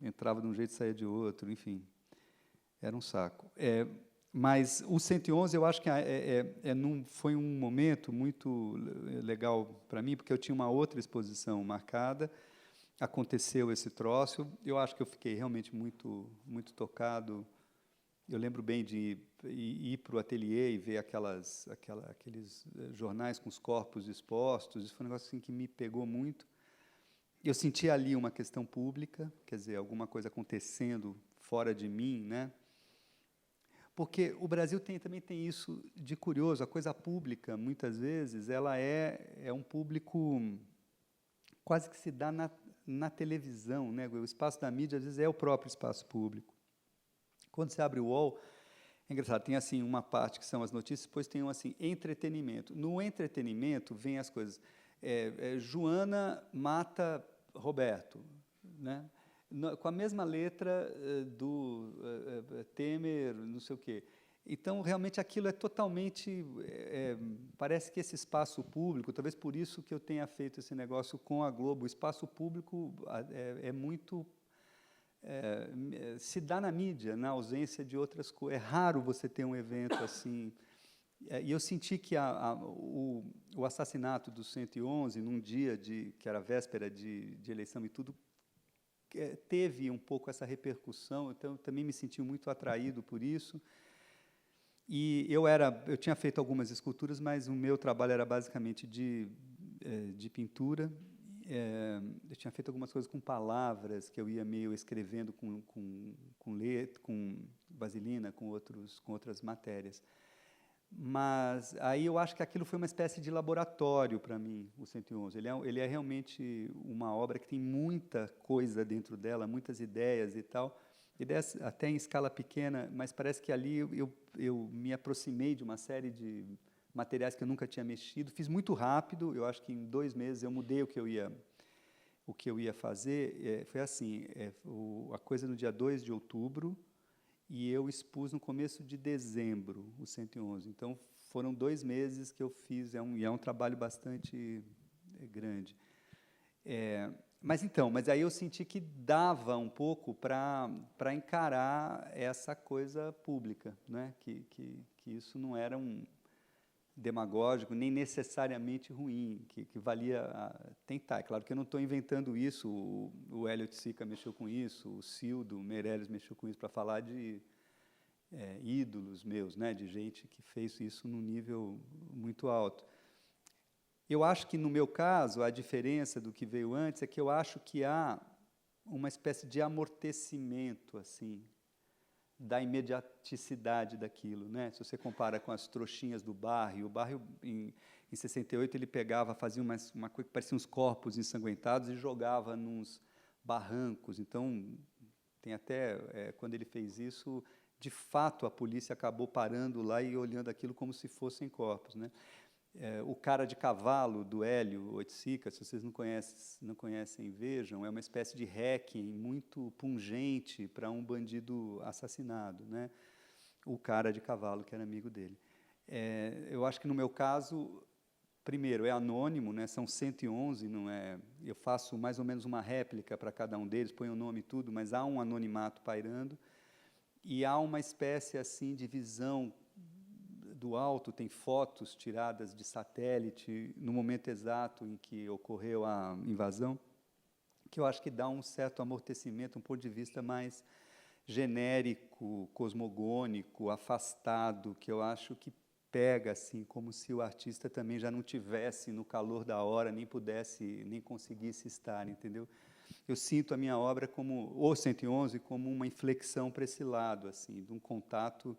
entrava de um jeito e saía de outro, enfim, era um saco. Mas o 111, eu acho que foi um momento muito legal para mim, porque eu tinha uma outra exposição marcada, aconteceu esse troço, eu acho que eu fiquei realmente muito, muito tocado. Eu lembro bem de ir para o ateliê e ver aqueles jornais com os corpos expostos, isso foi um negócio assim, que me pegou muito. Eu senti ali uma questão pública, quer dizer, alguma coisa acontecendo fora de mim, né? Porque o Brasil também tem isso de curioso, a coisa pública, muitas vezes, ela é um público quase que se dá na televisão, né? O espaço da mídia, às vezes, é o próprio espaço público. Quando você abre o UOL, é engraçado, tem assim uma parte que são as notícias, depois tem assim, entretenimento. No entretenimento, vem as coisas. Joana mata Roberto, né? Com a mesma letra do Temer, não sei o quê. Então, realmente, aquilo é totalmente... parece que esse espaço público, talvez por isso que eu tenha feito esse negócio com a Globo, o espaço público é muito... se dá na mídia, na ausência de outras coisas. É raro você ter um evento assim. E eu senti que o assassinato do 111, num dia que era véspera de eleição e tudo, teve um pouco essa repercussão, então eu também me senti muito atraído por isso. E eu tinha feito algumas esculturas, mas o meu trabalho era basicamente de pintura. Eu tinha feito algumas coisas com palavras que eu ia meio escrevendo com vaselina, com outras matérias. Mas aí eu acho que aquilo foi uma espécie de laboratório para mim, o 111. Ele é realmente uma obra que tem muita coisa dentro dela, muitas ideias e tal, ideias até em escala pequena, mas parece que ali eu me aproximei de uma série de materiais que eu nunca tinha mexido. Fiz muito rápido, eu acho que em 2 meses eu mudei o que eu ia fazer. Foi assim, a coisa no dia 2 de outubro, e eu expus no começo de dezembro, o 111. Então, foram 2 meses que eu fiz, e é um trabalho bastante grande. Mas aí eu senti que dava um pouco para encarar essa coisa pública, né? Que isso não era um demagógico, nem necessariamente ruim, que valia tentar. É claro que eu não estou inventando isso, o Hélio Sica mexeu com isso, o Cildo Meirelles mexeu com isso para falar de ídolos meus, né, de gente que fez isso num nível muito alto. Eu acho que, no meu caso, a diferença do que veio antes é que eu acho que há uma espécie de amortecimento, assim, da imediaticidade daquilo, né? Se você compara com as trouxinhas do Barre, o Barre, em 68, ele fazia uma coisa que parecia uns corpos ensanguentados e jogava nos barrancos. Então, tem até, quando ele fez isso, de fato, a polícia acabou parando lá e olhando aquilo como se fossem corpos, né? O Cara de Cavalo, do Hélio Oiticica, se vocês não conhecem, vejam, é uma espécie de Requiem muito pungente para um bandido assassinado, né? O Cara de Cavalo, que era amigo dele. Eu acho que, no meu caso, primeiro, é anônimo, né? São 111, não é? Eu faço mais ou menos uma réplica para cada um deles, ponho o nome e tudo, mas há um anonimato pairando, e há uma espécie assim de visão do alto, tem fotos tiradas de satélite no momento exato em que ocorreu a invasão, que eu acho que dá um certo amortecimento, um ponto de vista mais genérico, cosmogônico, afastado, que eu acho que pega, assim, como se o artista também já não tivesse no calor da hora, nem conseguisse estar, entendeu? Eu sinto a minha obra como, o 111, como uma inflexão para esse lado, assim, de um contato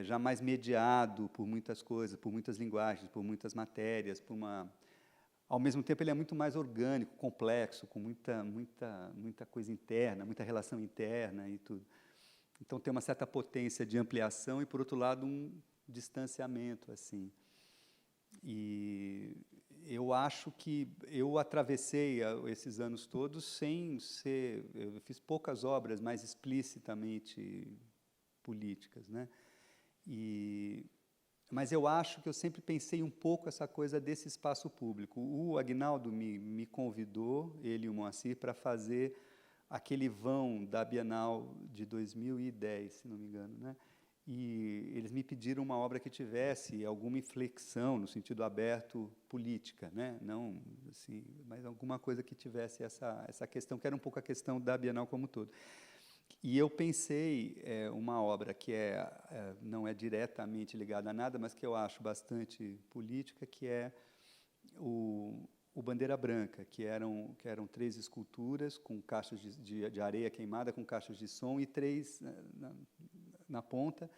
já mais mediado por muitas coisas, por muitas linguagens, por muitas matérias, ao mesmo tempo ele é muito mais orgânico, complexo, com muita coisa interna, muita relação interna e tudo. Então tem uma certa potência de ampliação e, por outro lado, um distanciamento, assim. E eu acho que eu atravessei esses anos todos sem ser... Eu fiz poucas obras mais explicitamente políticas, né? Mas eu acho que eu sempre pensei um pouco essa coisa desse espaço público. O Aguinaldo me convidou, ele e o Moacir, para fazer aquele vão da Bienal de 2010, se não me engano, né? e eles me pediram uma obra que tivesse alguma inflexão, no sentido aberto, política, né? Não, assim, mas alguma coisa que tivesse essa questão, que era um pouco a questão da Bienal como um todo. E eu pensei uma obra que não é diretamente ligada a nada, mas que eu acho bastante política, que é o Bandeira Branca, que eram 3 esculturas com caixas de areia queimada, com caixas de som, e 3 na ponta.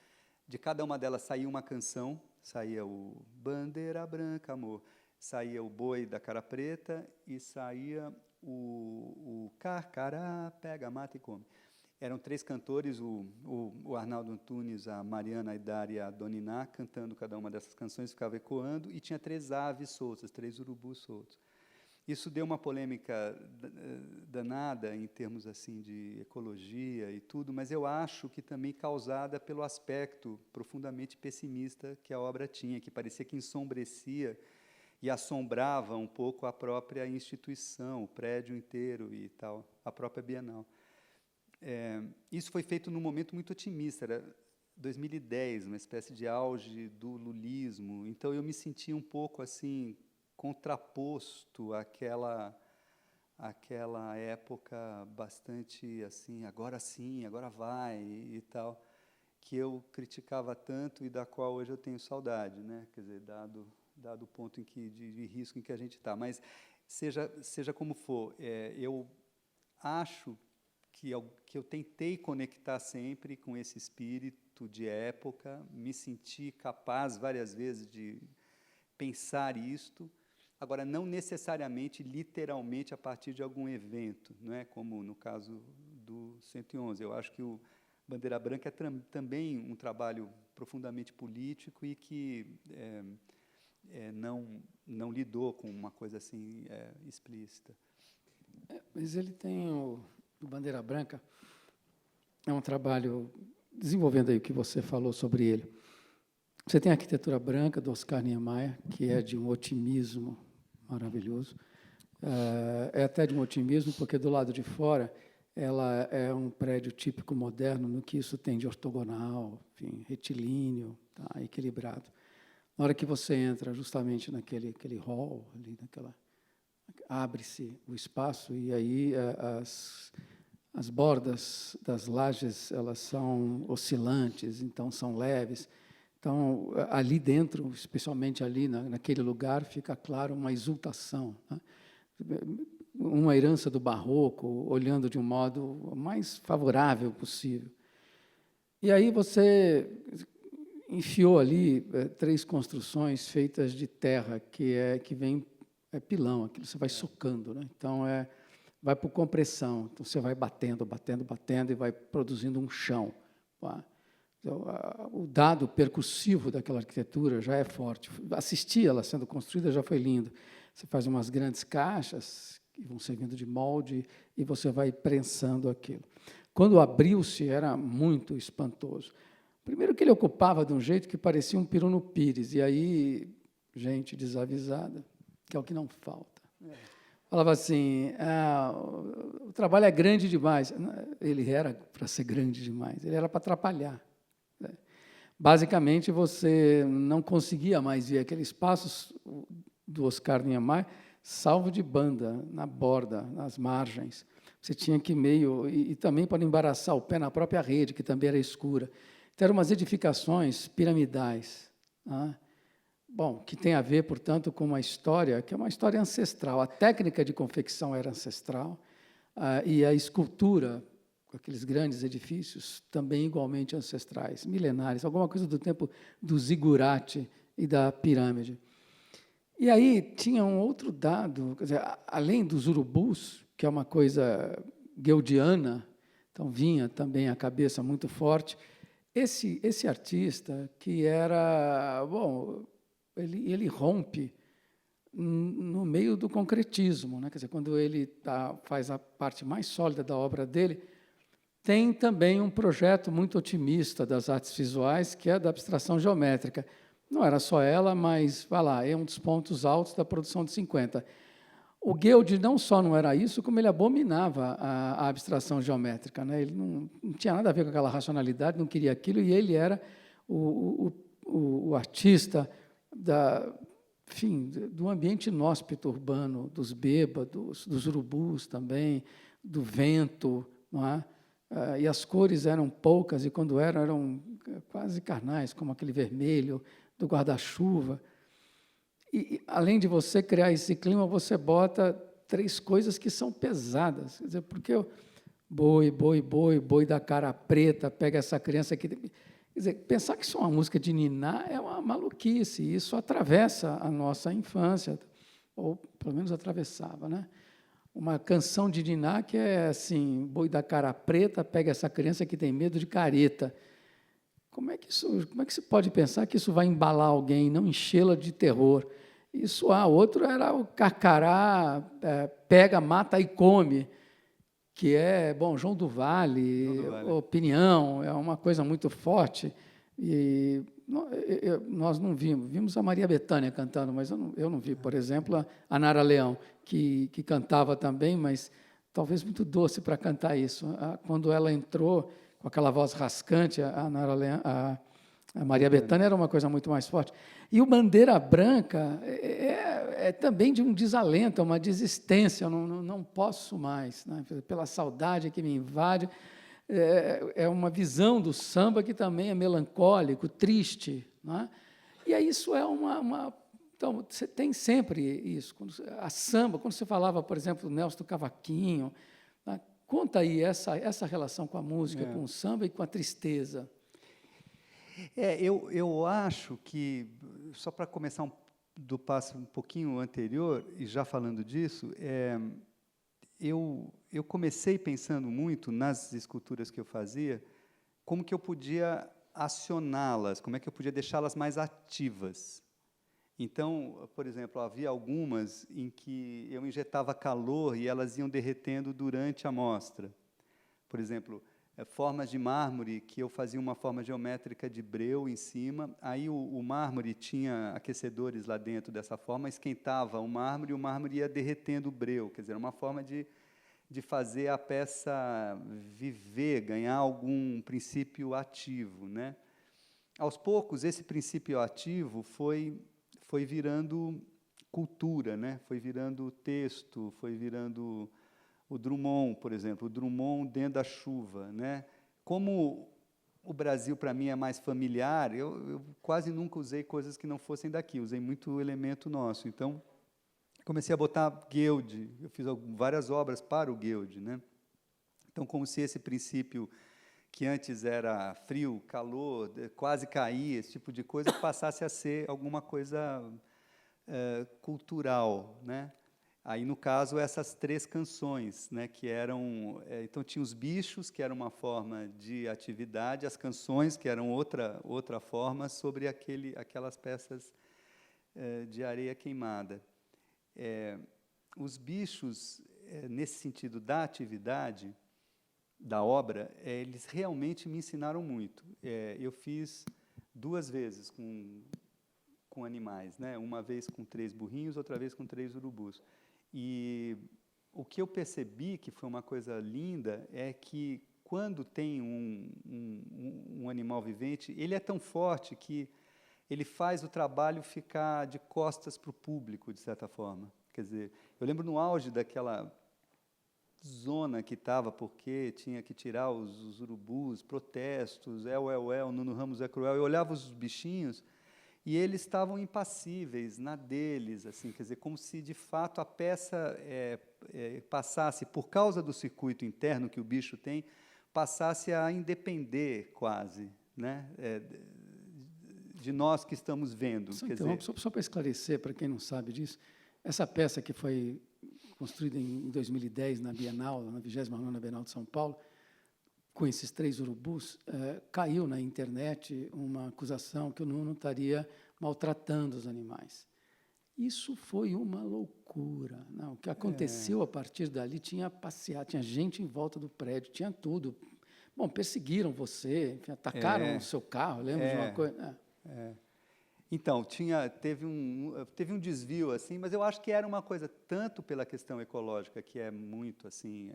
De cada uma delas saía uma canção, saía o Bandeira Branca, amor, saía o Boi da Cara Preta e saía o Carcará, pega, mata e come. Eram 3 cantores, o Arnaldo Antunes, a Mariana Aidar e a Dona Iná, cantando cada uma dessas canções, ficava ecoando, e tinha 3 aves soltas, 3 urubus soltos. Isso deu uma polêmica danada em termos assim de ecologia e tudo, mas eu acho que também causada pelo aspecto profundamente pessimista que a obra tinha, que parecia que ensombrecia e assombrava um pouco a própria instituição, o prédio inteiro e tal, a própria Bienal. Isso foi feito num momento muito otimista, era 2010, uma espécie de auge do lulismo, então eu me senti um pouco assim contraposto àquela época bastante assim, agora sim, agora vai e tal, que eu criticava tanto e da qual hoje eu tenho saudade, né? Quer dizer, dado o ponto de risco em que a gente está. Mas seja como for, eu acho que eu tentei conectar sempre com esse espírito de época, me senti capaz várias vezes de pensar isto, agora não necessariamente, literalmente, a partir de algum evento, não é? Como no caso do 111. Eu acho que o Bandeira Branca é também um trabalho profundamente político e que não lidou com uma coisa assim explícita. Mas ele tem o Bandeira Branca, é um trabalho, desenvolvendo aí o que você falou sobre ele. Você tem a Arquitetura Branca, do Oscar Niemeyer, que é de um otimismo maravilhoso. É até de um otimismo, porque do lado de fora ela é um prédio típico moderno, no que isso tem de ortogonal, enfim, retilíneo, tá, equilibrado. Na hora que você entra justamente naquele hall, ali, abre-se o espaço, e aí as bordas das lajes elas são oscilantes, então são leves. Então, ali dentro, especialmente ali naquele lugar, fica claro uma exultação, né? Uma herança do barroco, olhando de um modo mais favorável possível. E aí você enfiou ali 3 construções feitas de terra, que vem pilão, aquilo você vai socando, né? Então, vai por compressão, então você vai batendo e vai produzindo um chão. Tá? Então, o dado percussivo daquela arquitetura já é forte. Assistir ela sendo construída já foi lindo. Você faz umas grandes caixas que vão servindo de molde e você vai prensando aquilo. Quando abriu-se, era muito espantoso. Primeiro que ele ocupava de um jeito que parecia um Peru no Pires, e aí, gente desavisada, que é o que não falta. Falava assim, o trabalho é grande demais. Ele era para ser grande demais, ele era para atrapalhar. Basicamente, você não conseguia mais ver aqueles espaços do Oscar Niemeyer, salvo de banda, na borda, nas margens. Você tinha que meio... E também para embaraçar o pé na própria rede, que também era escura. Então, eram umas edificações piramidais, né? Bom, que tem a ver, portanto, com uma história, que é uma história ancestral. A técnica de confecção era ancestral, e a escultura, aqueles grandes edifícios, também igualmente ancestrais, milenares, alguma coisa do tempo do zigurate e da pirâmide. E aí tinha um outro dado, quer dizer, além dos urubus, que é uma coisa gueldiana, então vinha também a cabeça muito forte, esse artista, que era, bom, ele rompe no meio do concretismo, né? Quer dizer, quando ele faz a parte mais sólida da obra dele, tem também um projeto muito otimista das artes visuais, que é a da abstração geométrica. Não era só ela, mas, vai lá, é um dos pontos altos da produção de 50. O Guild não só não era isso, como ele abominava a abstração geométrica, né? Ele não tinha nada a ver com aquela racionalidade, não queria aquilo, e ele era o artista enfim, do ambiente inóspito urbano, dos bêbados, dos urubus também, do vento, não é? E as cores eram poucas, e quando eram quase carnais, como aquele vermelho do guarda-chuva. E, além de você criar esse clima, você bota 3 coisas que são pesadas. Quer dizer, porque boi da cara preta, pega essa criança aqui. Quer dizer, pensar que isso é uma música de niná é uma maluquice, isso atravessa a nossa infância, ou pelo menos atravessava, né? Uma canção de niná que é assim, boi da cara preta, pega essa criança que tem medo de careta. Como é que se pode pensar que isso vai embalar alguém, não enchê-la de terror? Isso, outro era o Carcará, pega, mata e come, que é, bom, João do Vale, Opinião, é uma coisa muito forte. E nós não vimos a Maria Bethânia cantando, mas eu não vi, por exemplo, a Nara Leão, que cantava também, mas talvez muito doce para cantar isso. Quando ela entrou com aquela voz rascante, a Maria Bethânia era uma coisa muito mais forte. E o Bandeira Branca é também de um desalento, é uma desistência, eu não posso mais, né? Pela saudade que me invade. É uma visão do samba que também é melancólico, triste, né? E aí isso é então, você tem sempre isso. A samba, quando você falava, por exemplo, do Nelson do Cavaquinho, né? Conta aí essa relação com a música, com o samba e com a tristeza. Eu acho que, só para começar do passo um pouquinho anterior, e já falando disso, eu comecei pensando muito nas esculturas que eu fazia, como que eu podia acioná-las, como é que eu podia deixá-las mais ativas. Então, por exemplo, havia algumas em que eu injetava calor e elas iam derretendo durante a mostra. Por exemplo, formas de mármore, que eu fazia uma forma geométrica de breu em cima, aí o mármore tinha aquecedores lá dentro dessa forma, esquentava o mármore ia derretendo o breu, quer dizer, uma forma de fazer a peça viver, ganhar algum princípio ativo, né? Aos poucos, esse princípio ativo foi virando cultura, né? Foi virando texto, foi virando o Drummond, por exemplo, o Drummond dentro da chuva, né? Como o Brasil, para mim, é mais familiar, eu quase nunca usei coisas que não fossem daqui, usei muito elemento nosso. Então, comecei a botar Guild, eu fiz várias obras para o Guild, né? Então, como se esse princípio que antes era frio, calor, quase caía, esse tipo de coisa, passasse a ser alguma coisa cultural, né? Aí, no caso, essas 3 canções, né, que eram... então, tinha os bichos, que era uma forma de atividade, as canções, que eram outra forma, sobre aquelas peças de areia queimada. Os bichos, nesse sentido da atividade, da obra, eles realmente me ensinaram muito. Eu fiz 2 vezes com animais, né? Uma vez com 3 burrinhos, outra vez com 3 urubus. E o que eu percebi, que foi uma coisa linda, é que quando tem um animal vivente, ele é tão forte que ele faz o trabalho ficar de costas para o público, de certa forma. Quer dizer, eu lembro no auge daquela zona que estava, porque tinha que tirar os urubus, protestos, Nuno Ramos é cruel, eu olhava os bichinhos e eles estavam impassíveis na deles, assim, quer dizer, como se, de fato, a peça passasse, por causa do circuito interno que o bicho tem, passasse a independer, quase, né, de nós que estamos vendo. Só para esclarecer, para quem não sabe disso, essa peça que foi construída em 2010 na Bienal, na 29ª Bienal de São Paulo, com esses 3 urubus, caiu na internet uma acusação que o Nuno estaria maltratando os animais. Isso foi uma loucura. Não, o que aconteceu a partir dali, tinha passeado, tinha gente em volta do prédio, tinha tudo. Bom, perseguiram você, enfim, atacaram o seu carro, lembra de uma coisa? Então, teve um desvio, assim, mas eu acho que era uma coisa, tanto pela questão ecológica, que é muito, assim,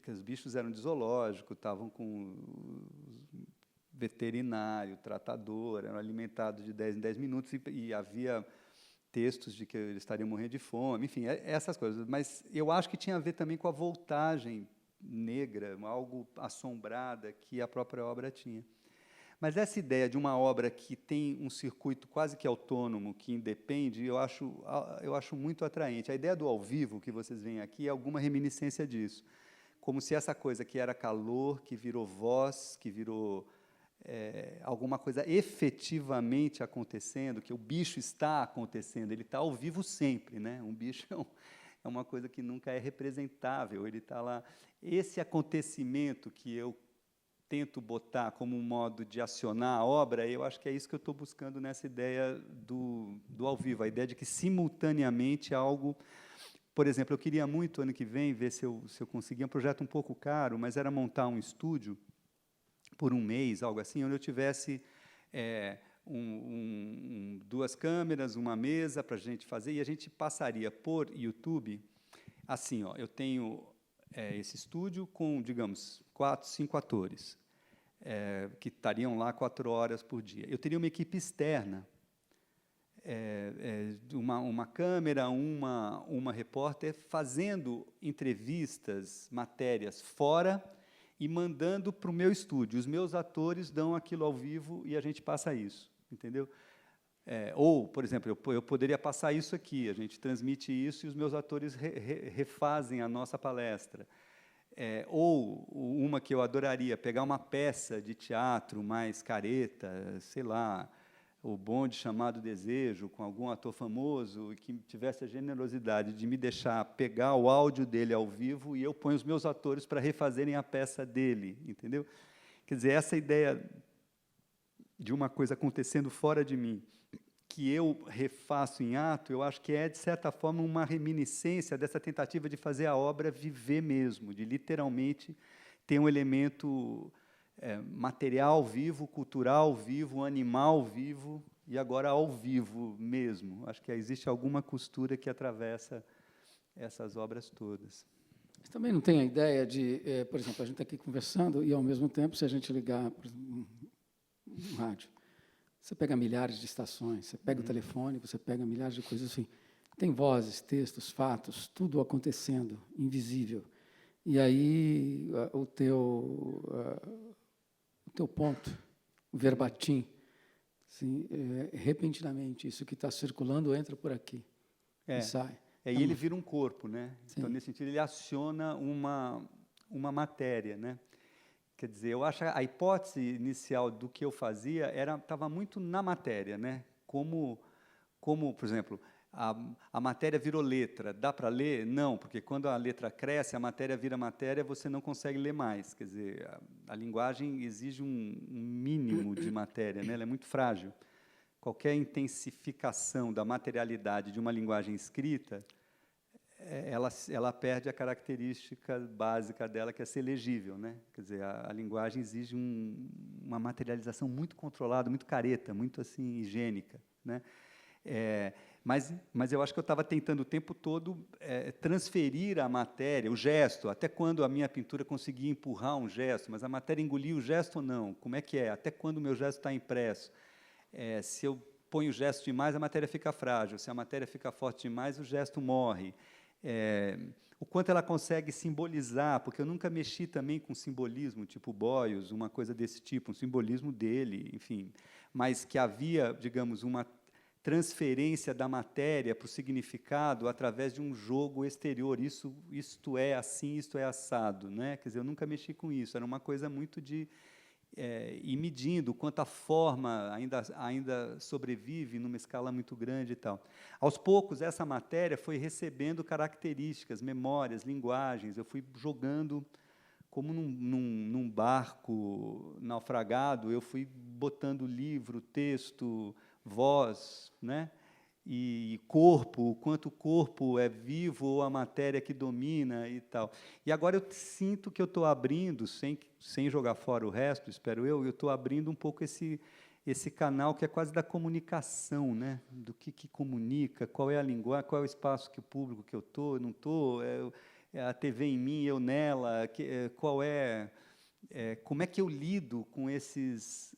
que os bichos eram de zoológico, estavam com veterinário, tratador, eram alimentados de 10 em 10 minutos, e havia textos de que eles estariam morrendo de fome, enfim, essas coisas. Mas eu acho que tinha a ver também com a voltagem negra, algo assombrada que a própria obra tinha. Mas essa ideia de uma obra que tem um circuito quase que autônomo, que independe, eu acho muito atraente. A ideia do ao vivo que vocês veem aqui é alguma reminiscência disso. Como se essa coisa que era calor, que virou voz, que virou alguma coisa efetivamente acontecendo, que o bicho está acontecendo, ele está ao vivo sempre, né? Um bicho é uma coisa que nunca é representável, ele está lá. Esse acontecimento que eu tento botar como um modo de acionar a obra, eu acho que é isso que eu estou buscando nessa ideia do ao vivo, a ideia de que, simultaneamente, algo... Por exemplo, eu queria muito, ano que vem, ver se eu conseguia um projeto um pouco caro, mas era montar um estúdio por um mês, algo assim, onde eu tivesse 2 câmeras, uma mesa para a gente fazer, e a gente passaria por YouTube, assim, ó, eu tenho esse estúdio com, digamos, 4, 5 atores, que estariam lá 4 horas por dia. Eu teria uma equipe externa, uma câmera, uma repórter, fazendo entrevistas, matérias fora e mandando para o meu estúdio. Os meus atores dão aquilo ao vivo e a gente passa isso, entendeu? Ou, por exemplo, eu poderia passar isso aqui, a gente transmite isso e os meus atores refazem a nossa palestra. Ou uma que eu adoraria, pegar uma peça de teatro mais careta, sei lá, O Bonde Chamado Desejo, com algum ator famoso, e que tivesse a generosidade de me deixar pegar o áudio dele ao vivo e eu ponho os meus atores para refazerem a peça dele, entendeu? Quer dizer, essa ideia de uma coisa acontecendo fora de mim, que eu refaço em ato, eu acho que de certa forma, uma reminiscência dessa tentativa de fazer a obra viver mesmo, de literalmente ter um elemento material vivo, cultural vivo, animal vivo, e agora ao vivo mesmo. Acho que existe alguma costura que atravessa essas obras todas. Mas também não tem a ideia de, por exemplo, a gente está aqui conversando e, ao mesmo tempo, se a gente ligar por exemplo, um rádio, você pega milhares de estações, você pega o telefone, você pega milhares de coisas assim. Tem vozes, textos, fatos, tudo acontecendo, invisível. E aí o teu ponto, o verbatim, assim, repentinamente, isso que está circulando entra por aqui e sai. E ele vira um corpo, né? Sim. Então, nesse sentido, ele aciona uma matéria, né? Quer dizer, eu acho que a hipótese inicial do que eu fazia estava muito na matéria, né? Como, por exemplo, a matéria virou letra. Dá para ler? Não, porque quando a letra cresce, a matéria vira matéria, você não consegue ler mais. Quer dizer, a linguagem exige um mínimo de matéria, né? Ela é muito frágil. Qualquer intensificação da materialidade de uma linguagem escrita, ela perde a característica básica dela, que é ser legível, né? Quer dizer, a linguagem exige uma materialização muito controlada, muito careta, muito assim higiênica, né? Mas eu acho que eu estava tentando o tempo todo transferir a matéria, o gesto, até quando a minha pintura conseguia empurrar um gesto, mas a matéria engolia o gesto ou não? Como é que é? Até quando o meu gesto está impresso? Se eu ponho o gesto demais, a matéria fica frágil. Se a matéria fica forte demais, o gesto morre. O quanto ela consegue simbolizar, porque eu nunca mexi também com simbolismo, tipo Boyos, uma coisa desse tipo, um simbolismo dele, enfim, mas que havia, digamos, uma transferência da matéria para o significado através de um jogo exterior. Isto é assim, isto é assado, né? Quer dizer, eu nunca mexi com isso, era uma coisa muito de ir medindo quanto a forma ainda sobrevive numa escala muito grande e tal. Aos poucos, essa matéria foi recebendo características, memórias, linguagens. Eu fui jogando, como num barco naufragado, eu fui botando livro, texto, voz, né? e corpo, o quanto o corpo é vivo ou a matéria que domina e tal. E agora eu sinto que eu estou abrindo, sem jogar fora o resto, espero eu estou abrindo um pouco esse canal que é quase da comunicação, né? Do que comunica, qual é a linguagem, qual é o espaço que o público que eu estou, não estou, é a TV em mim, eu nela, como é que eu lido com esses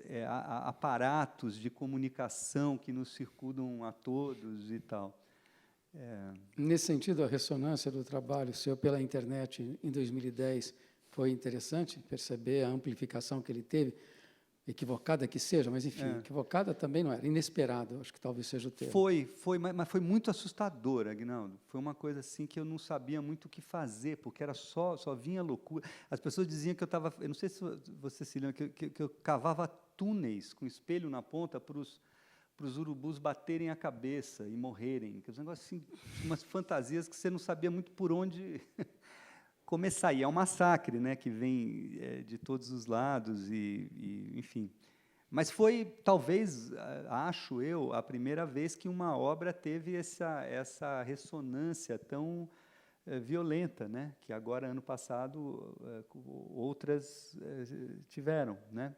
aparatos de comunicação que nos circundam a todos e tal. Nesse sentido, a ressonância do trabalho seu pela internet em 2010 foi interessante perceber a amplificação que ele teve, equivocada que seja, mas, enfim, equivocada também não era, inesperado, acho que talvez seja o termo. Mas foi muito assustador, Aguinaldo. Foi uma coisa assim que eu não sabia muito o que fazer, porque era só vinha loucura. As pessoas diziam que eu não sei se você se lembra, que eu cavava túneis com espelho na ponta para os urubus baterem a cabeça e morrerem. Que os negócios assim, umas fantasias que você não sabia muito por onde começar. E é um massacre, né, que vem de todos os lados, enfim. Mas foi, talvez, acho eu, a primeira vez que uma obra teve essa ressonância tão violenta, né, que agora, ano passado, outras tiveram, né?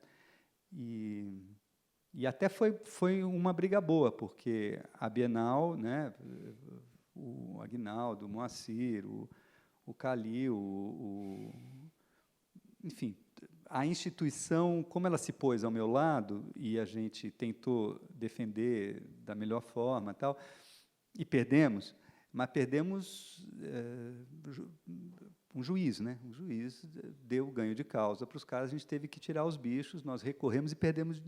E até foi uma briga boa, porque a Bienal, né, o Aguinaldo, o Moacir, o Calil, enfim, a instituição, como ela se pôs ao meu lado, e a gente tentou defender da melhor forma, tal, e perdemos, mas perdemos um juiz, né? O juiz deu ganho de causa para os caras, a gente teve que tirar os bichos, nós recorremos e perdemos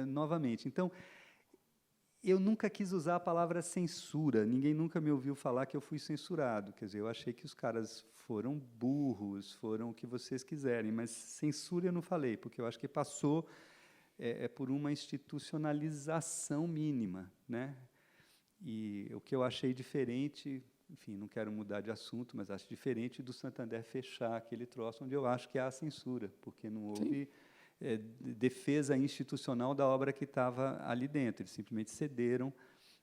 novamente. Então, eu nunca quis usar a palavra censura, ninguém nunca me ouviu falar que eu fui censurado, quer dizer, eu achei que os caras foram burros, foram o que vocês quiserem, mas censura eu não falei, porque eu acho que passou por uma institucionalização mínima, né? E o que eu achei diferente, enfim, não quero mudar de assunto, mas acho diferente do Santander fechar aquele troço onde eu acho que há censura, porque não houve defesa institucional da obra que estava ali dentro. Eles simplesmente cederam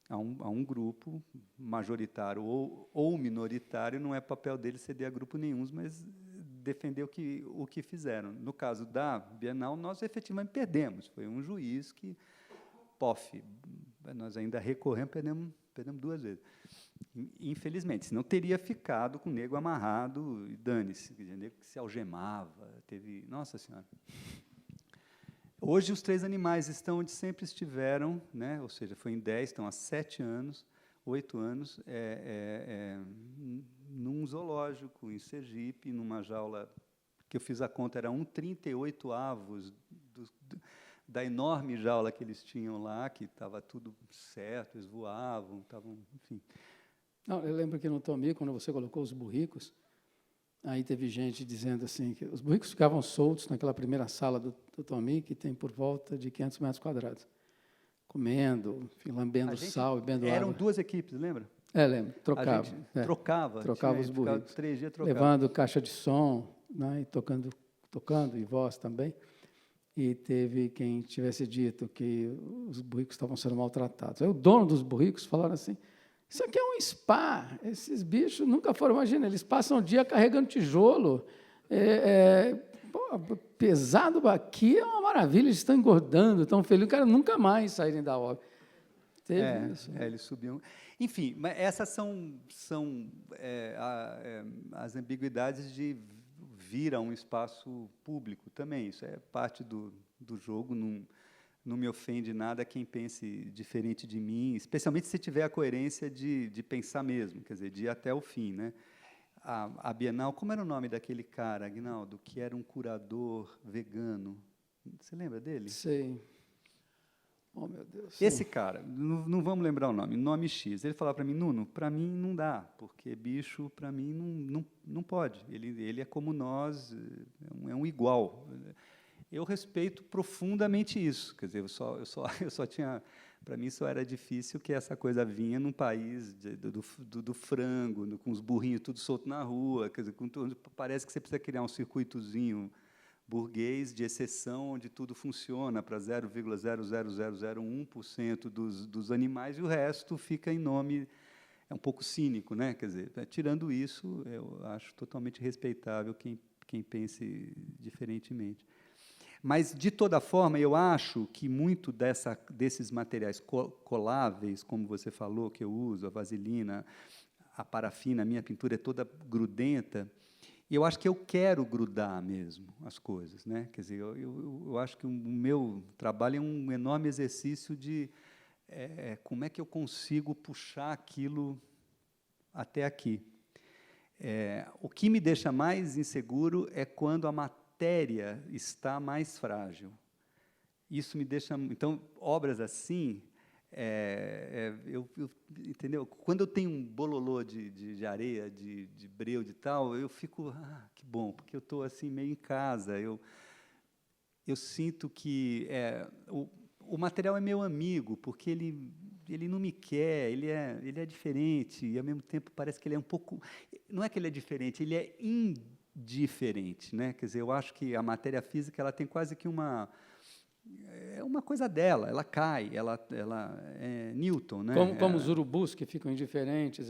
a um grupo majoritário ou minoritário, não é papel deles ceder a grupo nenhum, mas defender o que fizeram. No caso da Bienal, nós efetivamente perdemos. Foi um juiz que, nós ainda recorremos, perdemos 2 vezes. Infelizmente, senão teria ficado com o nego amarrado e dane-se, o nego que se algemava, Nossa Senhora. Hoje, os 3 animais estão onde sempre estiveram, né? Ou seja, foi em 10, estão há 7 anos, 8 anos, num zoológico em Sergipe, numa jaula, que eu fiz a conta, era 1/38 da enorme jaula que eles tinham lá, que estava tudo certo, eles voavam, enfim. Não, eu lembro que no Tomi, quando você colocou os burricos, aí teve gente dizendo assim, que os burricos ficavam soltos naquela primeira sala do Tomi, que tem por volta de 500 metros quadrados, comendo, enfim, lambendo sal e bebendo água. Eram 2 equipes, lembra? Lembro, trocava. A gente trocava os burricos. 3 dias trocava. Levando caixa de som, né, e tocando, e voz também. E teve quem tivesse dito que os burricos estavam sendo maltratados. Aí o dono dos burricos falaram assim, isso aqui é um spa, esses bichos nunca foram, imagina, eles passam o dia carregando tijolo, pesado aqui é uma maravilha, eles estão engordando, estão felizes, o cara nunca mais saírem da obra. Teve isso. Eles subiam. Enfim, mas essas são as ambiguidades de vir a um espaço público também, isso é parte do jogo, não me ofende nada quem pense diferente de mim, especialmente se tiver a coerência de pensar mesmo, quer dizer, de ir até o fim, né? A Bienal, como era o nome daquele cara, Aguinaldo, que era um curador vegano? Você lembra dele? Sei. Oh, meu Deus. Esse cara, não vamos lembrar o nome X, ele falava para mim, Nuno, para mim não dá, porque bicho, para mim, não pode. Ele é como nós, é um igual. Eu respeito profundamente isso, quer dizer, eu só tinha, para mim só era difícil que essa coisa vinha num país do frango, com os burrinhos tudo solto na rua, quer dizer, parece que você precisa criar um circuitozinho burguês de exceção, onde tudo funciona para 0,00001% dos animais, e o resto fica em nome... É um pouco cínico, né? Quer dizer, tirando isso, eu acho totalmente respeitável quem pense diferentemente. Mas, de toda forma, eu acho que muito desses materiais coláveis, como você falou, que eu uso, a vaselina, a parafina, a minha pintura é toda grudenta, e eu acho que eu quero grudar mesmo as coisas, né? Quer dizer, eu acho que o meu trabalho é um enorme exercício de como é que eu consigo puxar aquilo até aqui. O que me deixa mais inseguro é quando a matéria está mais frágil. Isso me deixa... Então, obras assim, entendeu? Quando eu tenho um bololô de areia, de breu, de tal, eu fico, que bom, porque eu estou assim meio em casa. Eu sinto que o material é meu amigo, porque ele não me quer, ele é diferente, e, ao mesmo tempo, parece que ele é um pouco... Não é que ele é diferente, ele é indiferente, né? Quer dizer, eu acho que a matéria física ela tem quase que uma coisa dela, ela cai, ela é Newton, né? Como os urubus que ficam indiferentes.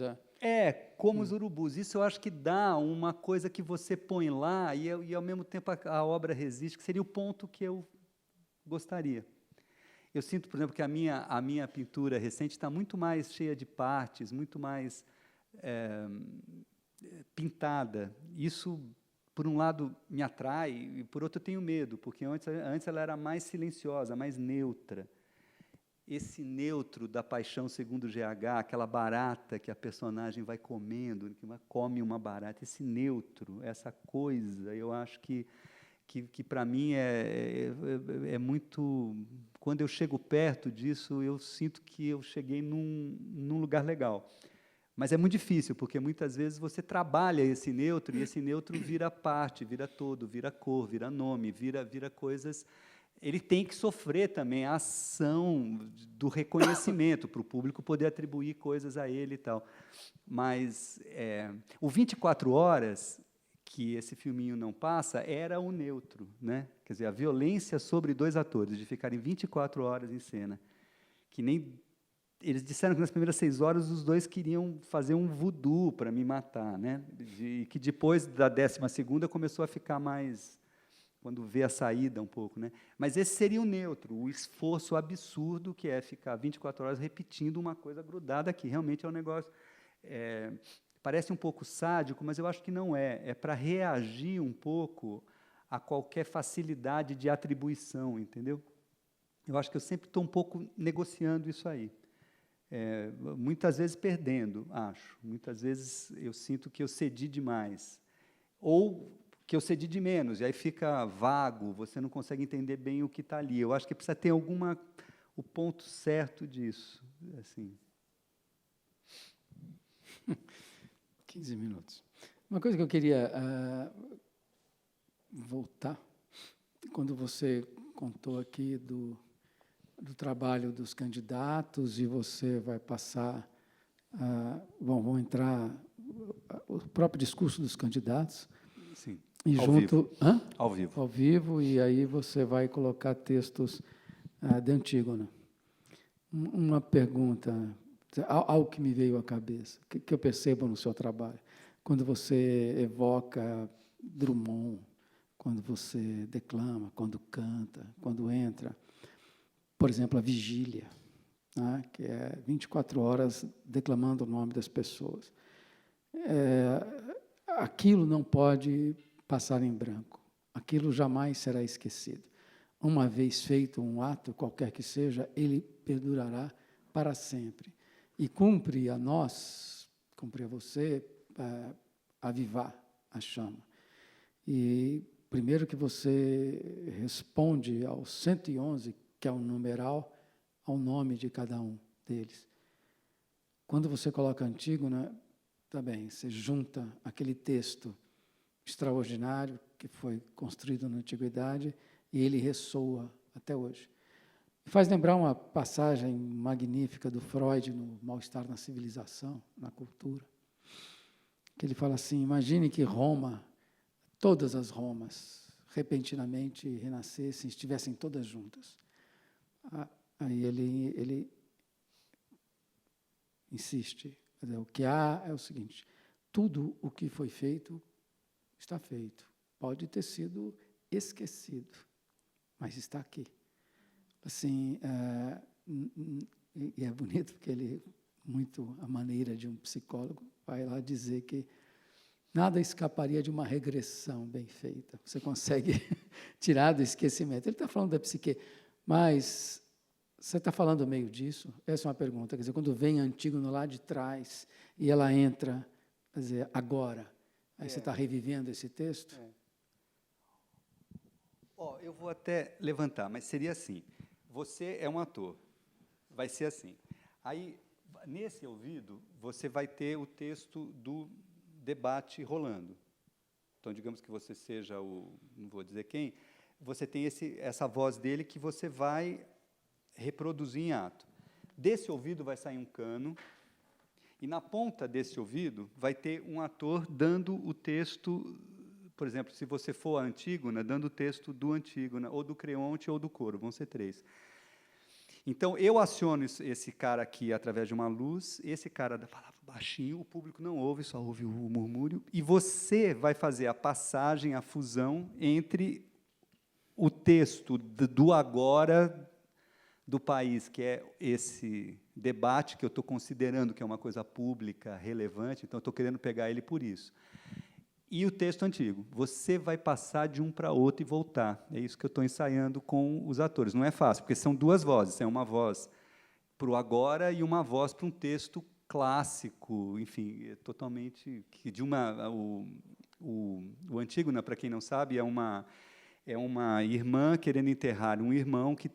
Como os urubus. Isso eu acho que dá uma coisa que você põe lá e ao mesmo tempo, a obra resiste, que seria o ponto que eu gostaria. Eu sinto, por exemplo, que a minha pintura recente está muito mais cheia de partes, muito mais pintada. Isso, por um lado, me atrai, e, por outro, eu tenho medo, porque antes ela era mais silenciosa, mais neutra. Esse neutro da Paixão segundo GH, aquela barata que a personagem vai comendo, que come uma barata, esse neutro, essa coisa, eu acho que para mim é muito... Quando eu chego perto disso, eu sinto que eu cheguei num lugar legal. Mas é muito difícil, porque muitas vezes você trabalha esse neutro, e esse neutro vira parte, vira todo, vira cor, vira nome, vira coisas... Ele tem que sofrer também a ação do reconhecimento, para o público poder atribuir coisas a ele e tal. Mas o 24 Horas... que esse filminho não passa, era o neutro, né? Quer dizer, a violência sobre dois atores, de ficarem 24 horas em cena. Que nem... Eles disseram que nas primeiras 6 horas os dois queriam fazer um voodoo para me matar, né? Que depois da 12ª começou a ficar mais... Quando vê a saída um pouco, né? Mas esse seria o neutro, o esforço absurdo que é ficar 24 horas repetindo uma coisa grudada aqui. Realmente é um negócio... Parece um pouco sádico, mas eu acho que não é. É para reagir um pouco a qualquer facilidade de atribuição, entendeu? Eu acho que eu sempre estou um pouco negociando isso aí. Muitas vezes perdendo, acho. Muitas vezes eu sinto que eu cedi demais. Ou que eu cedi de menos, e aí fica vago, você não consegue entender bem o que está ali. Eu acho que precisa ter o ponto certo disso. Assim. 15 minutos. Uma coisa que eu queria voltar, quando você contou aqui do trabalho dos candidatos e você vai passar, vão entrar o próprio discurso dos candidatos. Sim, e ao junto, vivo. Hã? Ao vivo. Ao vivo, e aí você vai colocar textos de Antígona. Uma pergunta... Algo que me veio à cabeça, que eu percebo no seu trabalho. Quando você evoca Drummond, quando você declama, quando canta, quando entra, por exemplo, a vigília, né, que é 24 horas declamando o nome das pessoas. Aquilo não pode passar em branco, aquilo jamais será esquecido. Uma vez feito um ato, qualquer que seja, ele perdurará para sempre. E cumpre a nós, cumpre a você, avivar a chama. E primeiro que você responde ao 111, que é o numeral, ao nome de cada um deles. Quando você coloca Antígona, também, você junta aquele texto extraordinário que foi construído na Antiguidade e ele ressoa até hoje. Faz lembrar uma passagem magnífica do Freud no Mal-Estar na Civilização, na Cultura, que ele fala assim, imagine que Roma, todas as Romas, repentinamente renascessem, estivessem todas juntas. Aí ele insiste. Quer dizer, o que há é o seguinte: tudo o que foi feito está feito. Pode ter sido esquecido, mas está aqui. Assim, e é bonito porque ele, muito à maneira de um psicólogo, vai lá dizer que nada escaparia de uma regressão bem feita. Você consegue tirar do esquecimento. Ele está falando da psique, mas você está falando meio disso? Essa é uma pergunta. Quer dizer, quando vem Antígona lá de trás e ela entra, quer dizer, agora, aí você está revivendo esse texto? Eu vou até levantar, mas seria assim: você é um ator, vai ser assim. Aí, nesse ouvido, você vai ter o texto do debate rolando. Então, digamos que você seja não vou dizer quem, você tem essa voz dele que você vai reproduzir em ato. Desse ouvido vai sair um cano, e na ponta desse ouvido vai ter um ator dando o texto, por exemplo, se você for a Antígona, dando o texto do Antígona, ou do Creonte, ou do coro, vão ser 3. Então, eu aciono esse cara aqui através de uma luz, esse cara fala baixinho, o público não ouve, só ouve o murmúrio, e você vai fazer a passagem, a fusão entre o texto do agora do país, que é esse debate que eu estou considerando que é uma coisa pública, relevante, então eu estou querendo pegar ele por isso. E o texto antigo. Você vai passar de um para outro e voltar. É isso que eu estou ensaiando com os atores. Não é fácil, porque são 2 vozes. É uma voz para o agora e uma voz para um texto clássico, enfim, totalmente... O Antígona, para quem não sabe, é uma irmã querendo enterrar um irmão que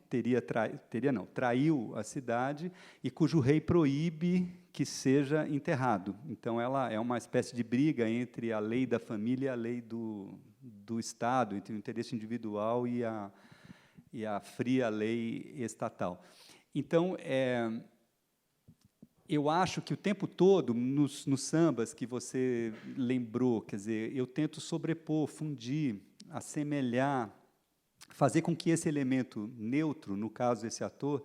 traiu a cidade e cujo rei proíbe que seja enterrado. Então, ela é uma espécie de briga entre a lei da família e a lei do Estado, entre o interesse individual e a fria lei estatal. Então, eu acho que o tempo todo, nos sambas que você lembrou, quer dizer, eu tento sobrepor, fundir, assemelhar, fazer com que esse elemento neutro, no caso esse ator,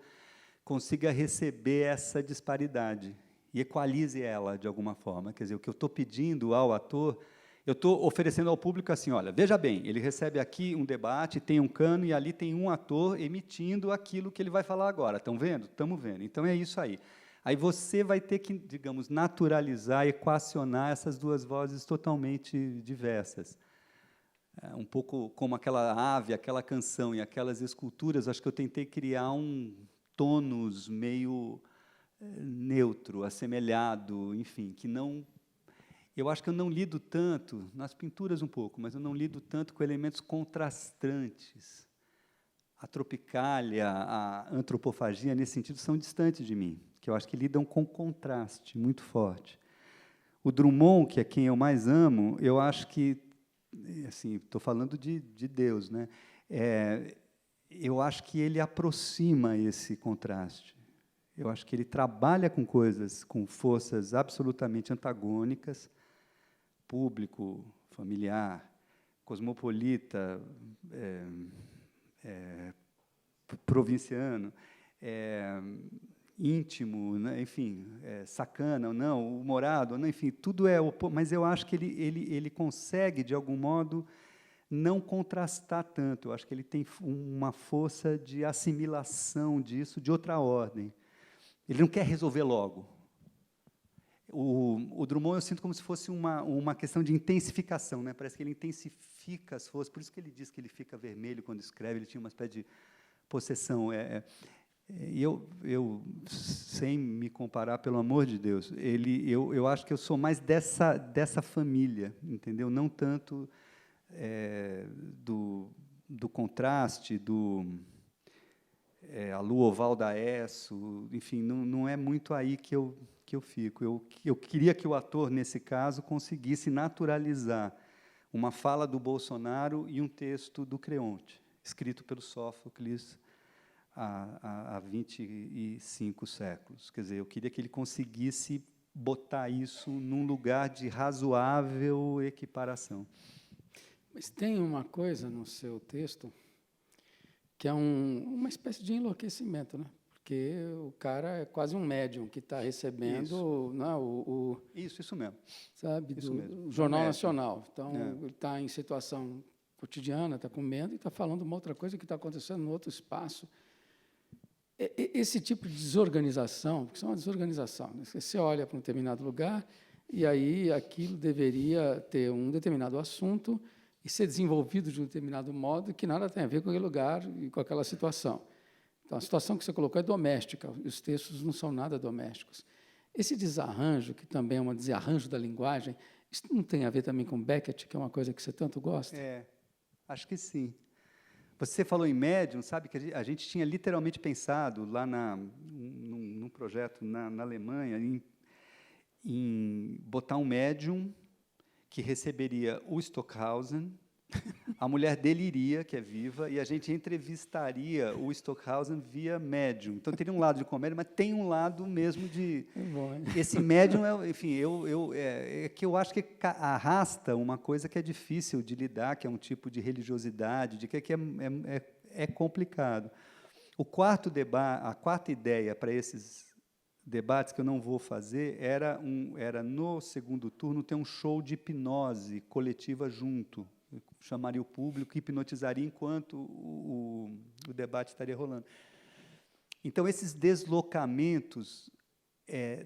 consiga receber essa disparidade e equalize ela de alguma forma. Quer dizer, o que eu estou pedindo ao ator, eu estou oferecendo ao público assim, olha, veja bem, ele recebe aqui um debate, tem um cano, e ali tem um ator emitindo aquilo que ele vai falar agora. Estão vendo? Estamos vendo. Então, é isso aí. Aí você vai ter que, digamos, naturalizar, equacionar essas 2 vozes totalmente diversas. Um pouco como aquela ave, aquela canção e aquelas esculturas, acho que eu tentei criar um tônus meio neutro, assemelhado, enfim, que não... Eu acho que eu não lido tanto, nas pinturas um pouco, mas eu não lido tanto com elementos contrastantes. A tropicália, a antropofagia, nesse sentido, são distantes de mim, que eu acho que lidam com contraste muito forte. O Drummond, que é quem eu mais amo, eu acho que, assim, estou falando de Deus, né? Eu acho que ele aproxima esse contraste. Eu acho que ele trabalha com coisas, com forças absolutamente antagônicas, público, familiar, cosmopolita, provinciano, íntimo, né? Enfim, sacana ou não, humorado ou não, enfim, tudo é... Mas eu acho que ele consegue, de algum modo, não contrastar tanto. Eu acho que ele tem uma força de assimilação disso de outra ordem. Ele não quer resolver logo. O Drummond eu sinto como se fosse uma questão de intensificação, né? Parece que ele intensifica as forças, por isso que ele diz que ele fica vermelho quando escreve, ele tinha uma espécie de possessão. E eu, sem me comparar, pelo amor de Deus, eu acho que eu sou mais dessa família, entendeu? Não tanto do contraste, a lua oval da Esso, enfim, não é muito aí que eu fico. Eu queria que o ator, nesse caso, conseguisse naturalizar uma fala do Bolsonaro e um texto do Creonte, escrito pelo Sófocles há 25 séculos. Quer dizer, eu queria que ele conseguisse botar isso num lugar de razoável equiparação. Mas tem uma coisa no seu texto que é uma espécie de enlouquecimento, né? Porque o cara é quase um médium que está recebendo, né, Isso mesmo. sabe, Isso mesmo. do Jornal médium. Nacional. Então, ele está em situação cotidiana, está com medo e está falando uma outra coisa que está acontecendo no outro espaço. Esse tipo de desorganização, porque isso é uma desorganização, né? Você olha para um determinado lugar e aí aquilo deveria ter um determinado assunto e ser desenvolvido de um determinado modo que nada tem a ver com aquele lugar e com aquela situação. Então, a situação que você colocou é doméstica, e os textos não são nada domésticos. Esse desarranjo, que também é um desarranjo da linguagem, isso não tem a ver também com Beckett, que é uma coisa que você tanto gosta? Acho que sim. Você falou em médium, sabe que a gente tinha literalmente pensado lá num projeto na Alemanha em botar um médium que receberia o Stockhausen, a mulher dele iria, que é viva, e a gente entrevistaria o Stockhausen via médium. Então, teria um lado de comédia, mas tem um lado mesmo de... Esse médium, enfim, é que eu acho que arrasta uma coisa que é difícil de lidar, que é um tipo de religiosidade, de que é complicado. A quarta ideia para esses debates, que eu não vou fazer, era no segundo turno ter um show de hipnose coletiva junto. Eu chamaria o público e hipnotizaria enquanto o debate estaria rolando. Então, esses deslocamentos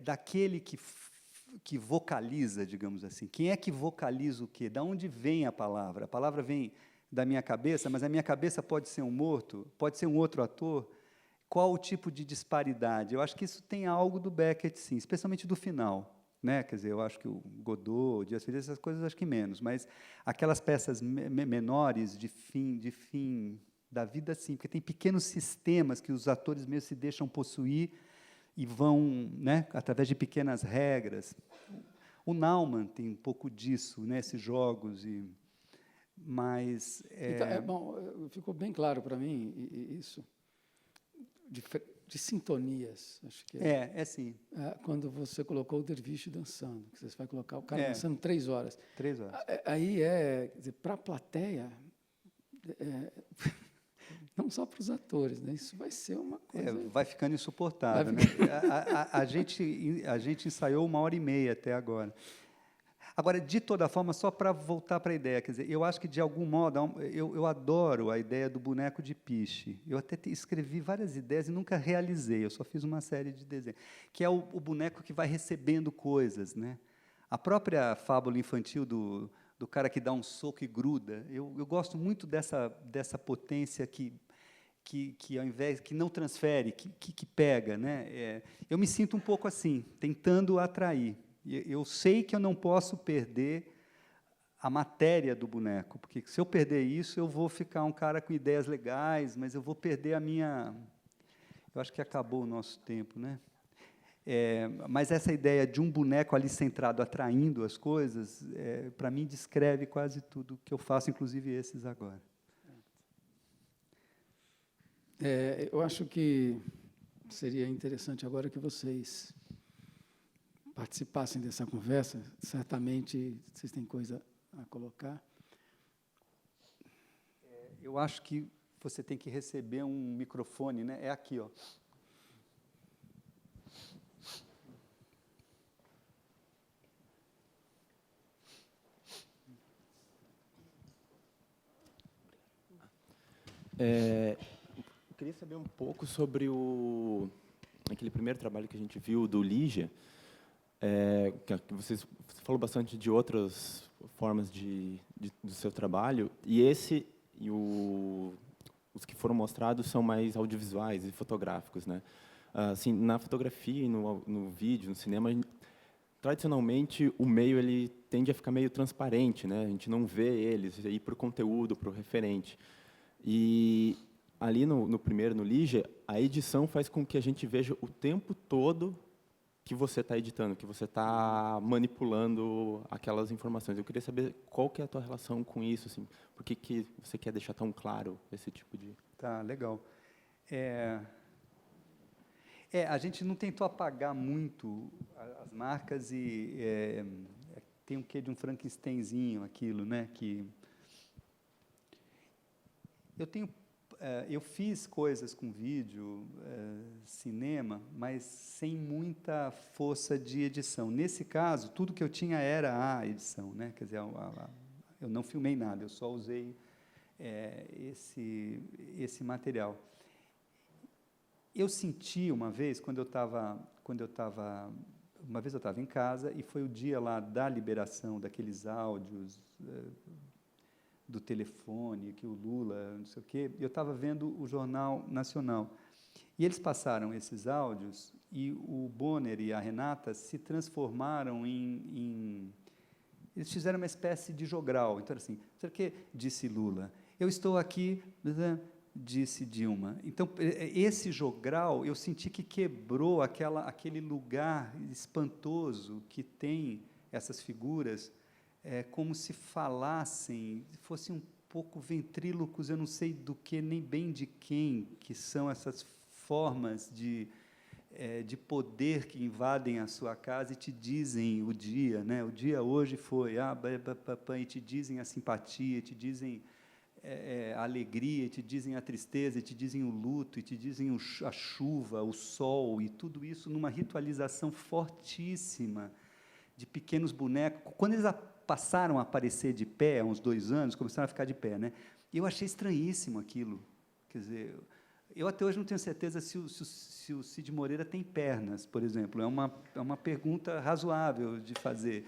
daquele que vocaliza, digamos assim. Quem é que vocaliza o quê? Da onde vem a palavra? A palavra vem da minha cabeça, mas a minha cabeça pode ser um morto, pode ser um outro ator. Qual o tipo de disparidade? Eu acho que isso tem algo do Beckett, sim, especialmente do final. Né? Quer dizer, eu acho que o Godot, Dias Felizes, essas coisas acho que menos, mas aquelas peças menores de fim da vida, sim, porque tem pequenos sistemas que os atores mesmo se deixam possuir e vão, né, através de pequenas regras. O Naumann tem um pouco disso, né, esses jogos, mas... Então, bom, ficou bem claro para mim isso, de sintonias, acho que sim. Quando você colocou o derviche dançando, que você vai colocar o cara dançando 3 horas. 3 horas. Aí quer dizer, para a plateia, não só para os atores, né? Isso vai ser uma coisa... vai ficando insuportável. Né? A gente ensaiou 1h30 até agora. Agora, de toda forma, só para voltar para a ideia, quer dizer, eu acho que, de algum modo, eu adoro a ideia do boneco de piche. Eu até escrevi várias ideias e nunca realizei, eu só fiz uma série de desenhos, que é o boneco que vai recebendo coisas. Né? A própria fábula infantil do cara que dá um soco e gruda, eu gosto muito dessa potência que ao invés que não transfere, que pega. Né? Eu me sinto um pouco assim, tentando atrair. Eu sei que eu não posso perder a matéria do boneco, porque se eu perder isso, eu vou ficar um cara com ideias legais, mas eu vou perder a minha... Eu acho que acabou o nosso tempo, né? Mas essa ideia de um boneco ali centrado, atraindo as coisas, para mim, descreve quase tudo que eu faço, inclusive esses agora. Eu acho que seria interessante agora que vocês participassem dessa conversa. Certamente vocês têm coisa a colocar. Eu acho que você tem que receber um microfone, né? É aqui, ó. Eu queria saber um pouco sobre aquele primeiro trabalho que a gente viu do Lígia. Que você falou bastante de outras formas do seu trabalho, e os que foram mostrados são mais audiovisuais e fotográficos, né? Assim, na fotografia e no vídeo, no cinema, tradicionalmente o meio ele tende a ficar meio transparente, né? A gente não vê eles, ir para o conteúdo, para o referente. E ali no primeiro, no Lígia, a edição faz com que a gente veja o tempo todo que você está editando, que você está manipulando aquelas informações. Eu queria saber qual que é a tua relação com isso, assim, por que você quer deixar tão claro esse tipo de... Tá, legal. A gente não tentou apagar muito as marcas e tem um quê de um Frankensteinzinho aquilo, né? Que Eu fiz coisas com vídeo, cinema, mas sem muita força de edição. Nesse caso, tudo que eu tinha era a edição, né? Quer dizer, eu não filmei nada, eu só usei esse material. Eu senti uma vez, uma vez eu estava em casa e foi o dia lá da liberação daqueles áudios do telefone, que o Lula, não sei o quê, eu estava vendo o Jornal Nacional. E eles passaram esses áudios e o Bonner e a Renata se transformaram eles fizeram uma espécie de jogral. Então, assim, sabe o que disse Lula? Eu estou aqui, disse Dilma. Então, esse jogral, eu senti que quebrou aquele lugar espantoso que tem essas figuras, como se falassem, fossem um pouco ventrílocos, eu não sei do que, nem bem de quem, que são essas formas de poder que invadem a sua casa e te dizem o dia, né? O dia hoje foi, e te dizem a simpatia, te dizem a alegria, e te dizem a tristeza, e te dizem o luto, e te dizem a chuva, o sol, e tudo isso numa ritualização fortíssima de pequenos bonecos. Quando eles passaram a aparecer de pé, há uns 2 anos, começaram a ficar de pé, né? Eu achei estranhíssimo aquilo. Quer dizer, eu até hoje não tenho certeza se o Cid Moreira tem pernas, por exemplo. É uma pergunta razoável de fazer.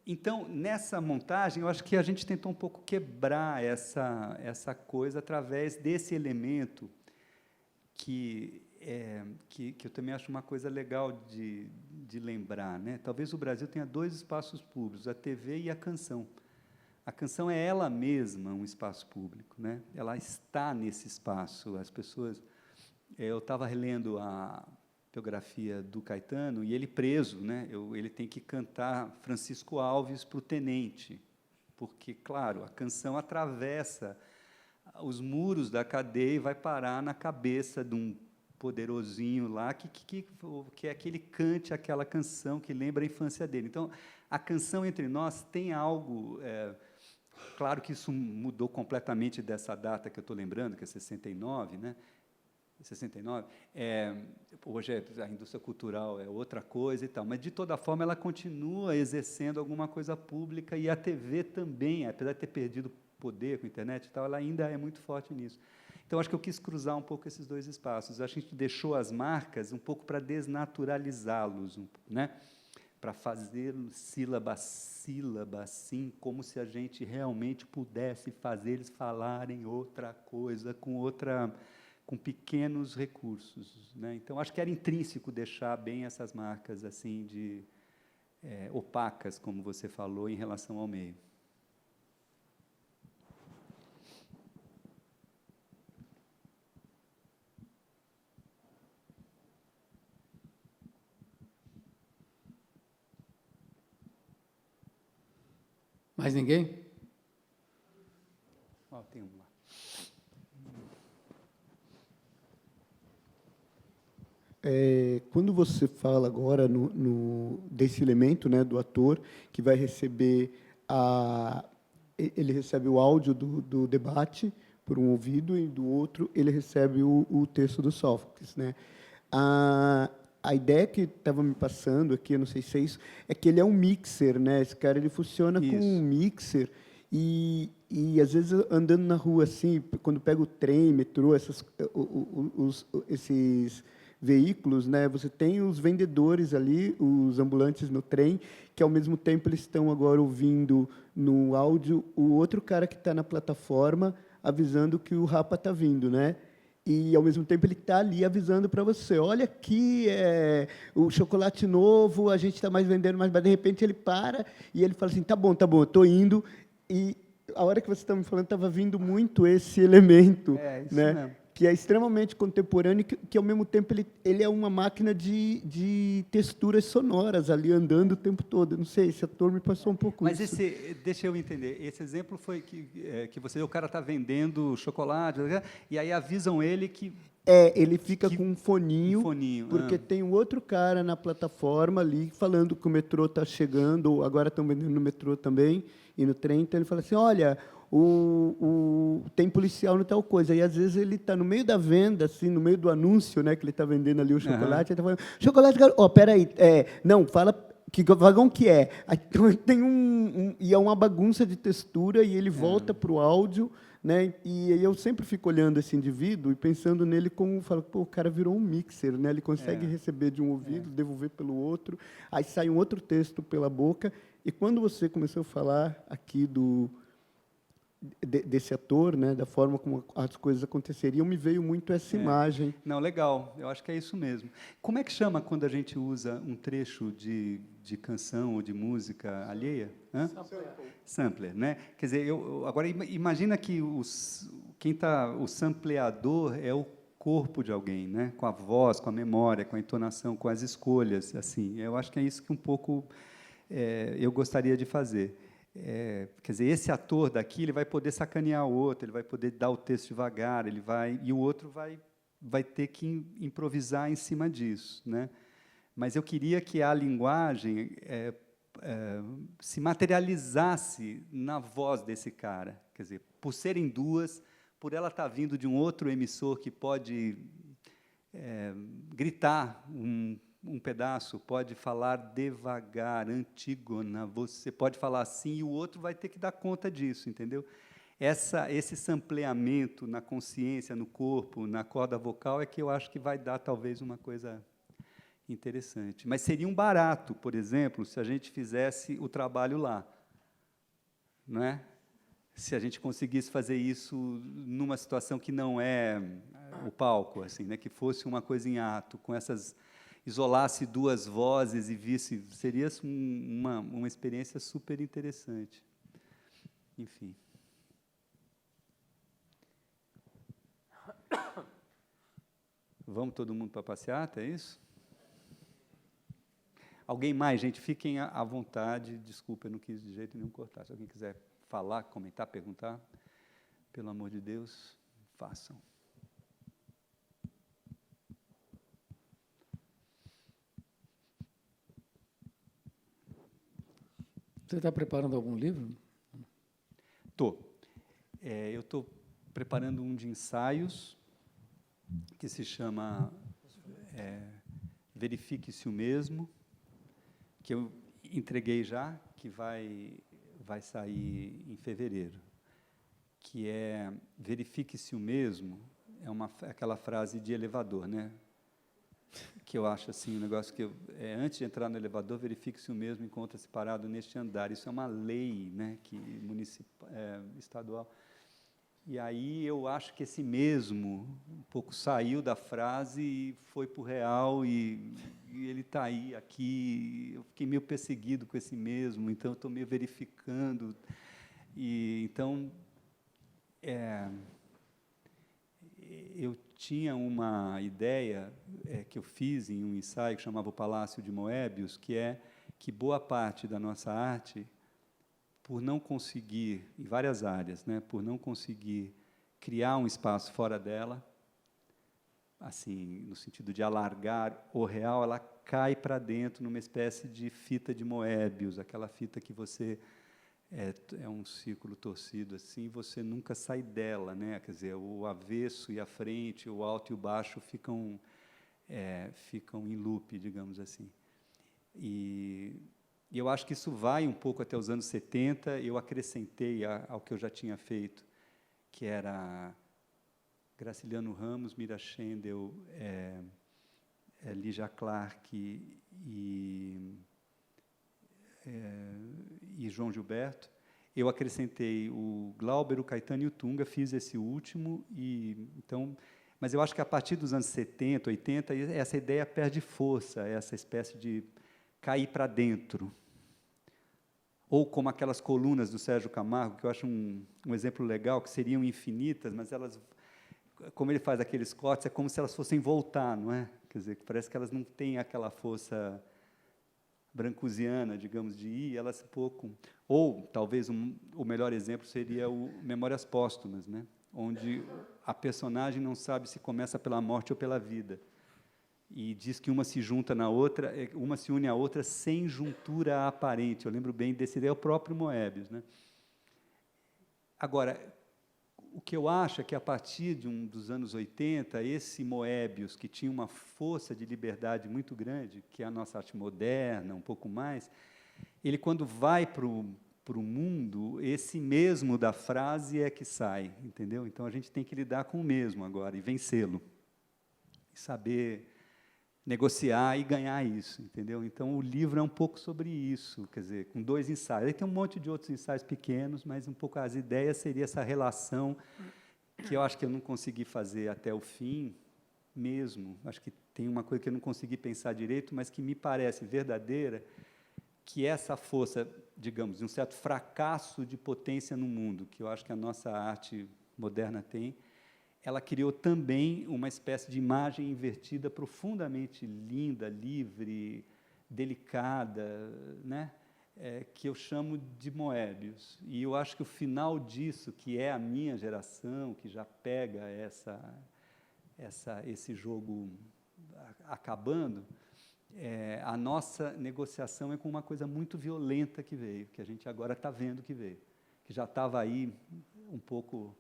Então, nessa montagem, eu acho que a gente tentou um pouco quebrar essa coisa através desse elemento que eu também acho uma coisa legal de lembrar, né? Talvez o Brasil tenha 2 espaços públicos, a TV e a canção. A canção é ela mesma um espaço público, né? Ela está nesse espaço. As pessoas... eu estava relendo a biografia do Caetano e ele preso, né? Ele tem que cantar Francisco Alves para o tenente, porque, claro, a canção atravessa os muros da cadeia e vai parar na cabeça de um poderosinho lá, que é que ele cante aquela canção que lembra a infância dele. Então, a canção entre nós tem algo... claro que isso mudou completamente dessa data que eu estou lembrando, que é 69, né? 69. Hoje a indústria cultural é outra coisa e tal, mas, de toda forma, ela continua exercendo alguma coisa pública, e a TV também, apesar de ter perdido poder com a internet e tal, ela ainda é muito forte nisso. Então, acho que eu quis cruzar um pouco esses 2 espaços. Acho que a gente deixou as marcas um pouco para desnaturalizá-los, né? Para fazer sílaba a sílaba, assim, como se a gente realmente pudesse fazer eles falarem outra coisa, com pequenos recursos, né? Então, acho que era intrínseco deixar bem essas marcas assim opacas, como você falou, em relação ao meio. Mais ninguém? Tem um lá. Quando você fala agora desse elemento, né, do ator que vai receber ele recebe o áudio do debate por um ouvido e do outro ele recebe o texto do Sófocles, né? A ideia que estava me passando aqui, eu não sei se é isso, é que ele é um mixer, né? Esse cara ele funciona com um mixer e às vezes andando na rua assim, quando pega o trem, metrô, esses veículos, né? Você tem os vendedores ali, os ambulantes no trem, que ao mesmo tempo eles estão agora ouvindo no áudio o outro cara que está na plataforma avisando que o Rapa está vindo, né? E, ao mesmo tempo, ele está ali avisando para você, olha aqui, o chocolate novo, a gente está mais vendendo, mas, de repente, ele para e ele fala assim, tá bom, eu estou indo. E, a hora que você estava me falando, estava vindo muito esse elemento, Isso né? mesmo. Que é extremamente contemporâneo, que ao mesmo tempo, ele é uma máquina de texturas sonoras ali, andando o tempo todo. Não sei, esse ator me passou um pouco Mas isso. deixa eu entender, esse exemplo foi que você, o cara está vendendo chocolate, e aí avisam ele que... Ele fica com um foninho, porque tem um outro cara na plataforma ali, falando que o metrô está chegando, ou agora estão vendendo no metrô também, e no trem, então ele fala assim, olha, tem policial no tal coisa. E, às vezes, ele está no meio da venda, assim, no meio do anúncio, né, que ele está vendendo ali o chocolate, ele está falando, chocolate, peraí, não, fala que vagão que é. Aí tem e é uma bagunça de textura, e ele volta para o áudio, né, e eu sempre fico olhando esse indivíduo e pensando nele como, falo, pô, o cara virou um mixer, né, ele consegue receber de um ouvido, devolver pelo outro, aí sai um outro texto pela boca, e quando você começou a falar aqui desse ator, né, da forma como as coisas aconteceriam, me veio muito essa imagem. Não, legal, eu acho que é isso mesmo. Como é que chama quando a gente usa um trecho de canção ou de música alheia? Hã? Sampler, né? Quer dizer, agora imagina que o sampleador é o corpo de alguém, né? Com a voz, com a memória, com a entonação, com as escolhas, assim. Eu acho que é isso que um pouco eu gostaria de fazer. Quer dizer, esse ator daqui, ele vai poder sacanear o outro, ele vai poder dar o texto devagar, e o outro vai ter que improvisar em cima disso, né? Mas eu queria que a linguagem se materializasse na voz desse cara, quer dizer, por serem duas, por ela estar vindo de um outro emissor que pode gritar um pedaço, pode falar devagar, Antígona, você pode falar assim, e o outro vai ter que dar conta disso, entendeu? Esse sampleamento na consciência, no corpo, na corda vocal, é que eu acho que vai dar, talvez, uma coisa interessante. Mas seria um barato, por exemplo, se a gente fizesse o trabalho lá, não é? Se a gente conseguisse fazer isso numa situação que não é o palco, assim, né? Que fosse uma coisa em ato, com isolasse duas vozes e visse, seria uma experiência super interessante. Enfim. Vamos todo mundo para a passeata, é isso? Alguém mais, gente? Fiquem à vontade. Desculpa, eu não quis de jeito nenhum cortar. Se alguém quiser falar, comentar, perguntar, pelo amor de Deus, façam. Você está preparando algum livro? Estou. Eu estou preparando um de ensaios que se chama Verifique-se o Mesmo, que eu entreguei já, que vai sair em fevereiro, que é verifique-se o mesmo, aquela frase de elevador, né? Que eu acho assim, um negócio que antes de entrar no elevador, verifique-se o mesmo, encontra-se parado neste andar. Isso é uma lei, né, estadual. E aí eu acho que esse mesmo um pouco saiu da frase e foi para o real, e ele está aí, aqui. Eu fiquei meio perseguido com esse mesmo, então eu estou meio verificando. Então, eu tinha uma ideia que eu fiz em um ensaio que chamava o Palácio de Moebius, que é que boa parte da nossa arte, por não conseguir, em várias áreas, né, por não conseguir criar um espaço fora dela, assim, no sentido de alargar o real, ela cai para dentro numa espécie de fita de Moebius, aquela fita que você é um círculo torcido assim, você nunca sai dela, né? Quer dizer, o avesso e a frente, o alto e o baixo ficam em loop, digamos assim. E eu acho que isso vai um pouco até os anos 70. Eu acrescentei ao que eu já tinha feito, que era Graciliano Ramos, Mira Schendel, Lígia Clark e João Gilberto. Eu acrescentei o Glauber, o Caetano e o Tunga, fiz esse último, mas eu acho que a partir dos anos 70, 80, essa ideia perde força, essa espécie de cair para dentro. Ou como aquelas colunas do Sérgio Camargo, que eu acho um exemplo legal, que seriam infinitas, mas elas, como ele faz aqueles cortes, é como se elas fossem voltar, não é? Quer dizer, parece que elas não têm aquela força brancusiana, digamos, de ir, elas pouco... Ou, talvez, o melhor exemplo seria o Memórias Póstumas, né? Onde a personagem não sabe se começa pela morte ou pela vida. E diz que uma se junta na outra, uma se une à outra sem juntura aparente. Eu lembro bem desse, é o próprio Moebius, né? Agora, o que eu acho é que, a partir dos anos 80, esse Moebius, que tinha uma força de liberdade muito grande, que é a nossa arte moderna, um pouco mais, ele, quando vai para o mundo, esse mesmo da frase é que sai, entendeu? Então, a gente tem que lidar com o mesmo agora e vencê-lo. E saber negociar e ganhar isso, entendeu? Então, o livro é um pouco sobre isso, quer dizer, com 2 ensaios. Aí tem um monte de outros ensaios pequenos, mas um pouco as ideias seria essa relação que eu acho que eu não consegui fazer até o fim mesmo. Acho que tem uma coisa que eu não consegui pensar direito, mas que me parece verdadeira, que essa força, digamos, de um certo fracasso de potência no mundo, que eu acho que a nossa arte moderna tem, ela criou também uma espécie de imagem invertida profundamente linda, livre, delicada, né? Que eu chamo de Moebius. E eu acho que o final disso, que é a minha geração, que já pega esse jogo acabando, a nossa negociação é com uma coisa muito violenta que veio, que a gente agora está vendo que veio, que já estava aí um pouco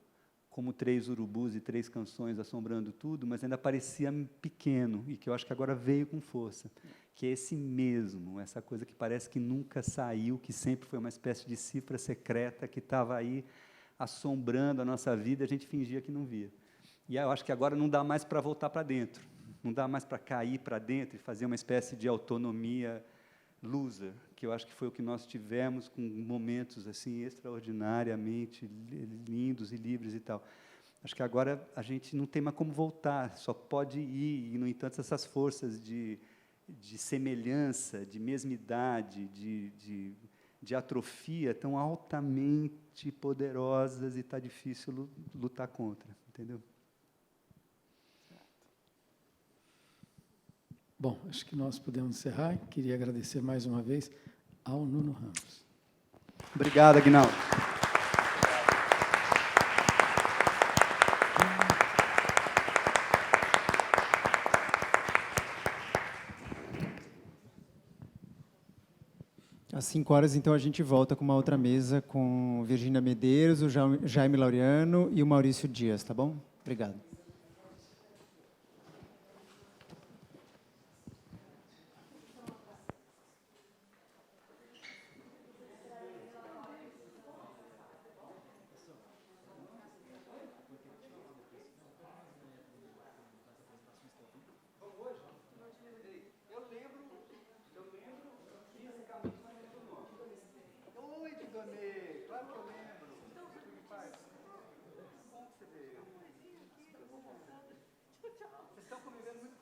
como 3 urubus e 3 canções assombrando tudo, mas ainda parecia pequeno, e que eu acho que agora veio com força, que é esse mesmo, essa coisa que parece que nunca saiu, que sempre foi uma espécie de cifra secreta que estava aí assombrando a nossa vida, a gente fingia que não via. E eu acho que agora não dá mais para voltar para dentro, não dá mais para cair para dentro e fazer uma espécie de autonomia loser, que eu acho que foi o que nós tivemos com momentos assim extraordinariamente lindos e livres e tal. Acho que agora a gente não tem mais como voltar, só pode ir, e, no entanto, essas forças de semelhança, de mesmidade, de atrofia tão altamente poderosas e está difícil lutar contra, entendeu? Bom, acho que nós podemos encerrar. Queria agradecer mais uma vez ao Nuno Ramos. Obrigado, Aguinaldo. Às 5 horas, então, a gente volta com uma outra mesa com Virgínia Medeiros, o Jaime Laureano e o Maurício Dias, tá bom? Obrigado. Claro que eu lembro. Bom que você veio. Vocês estão convivendo muito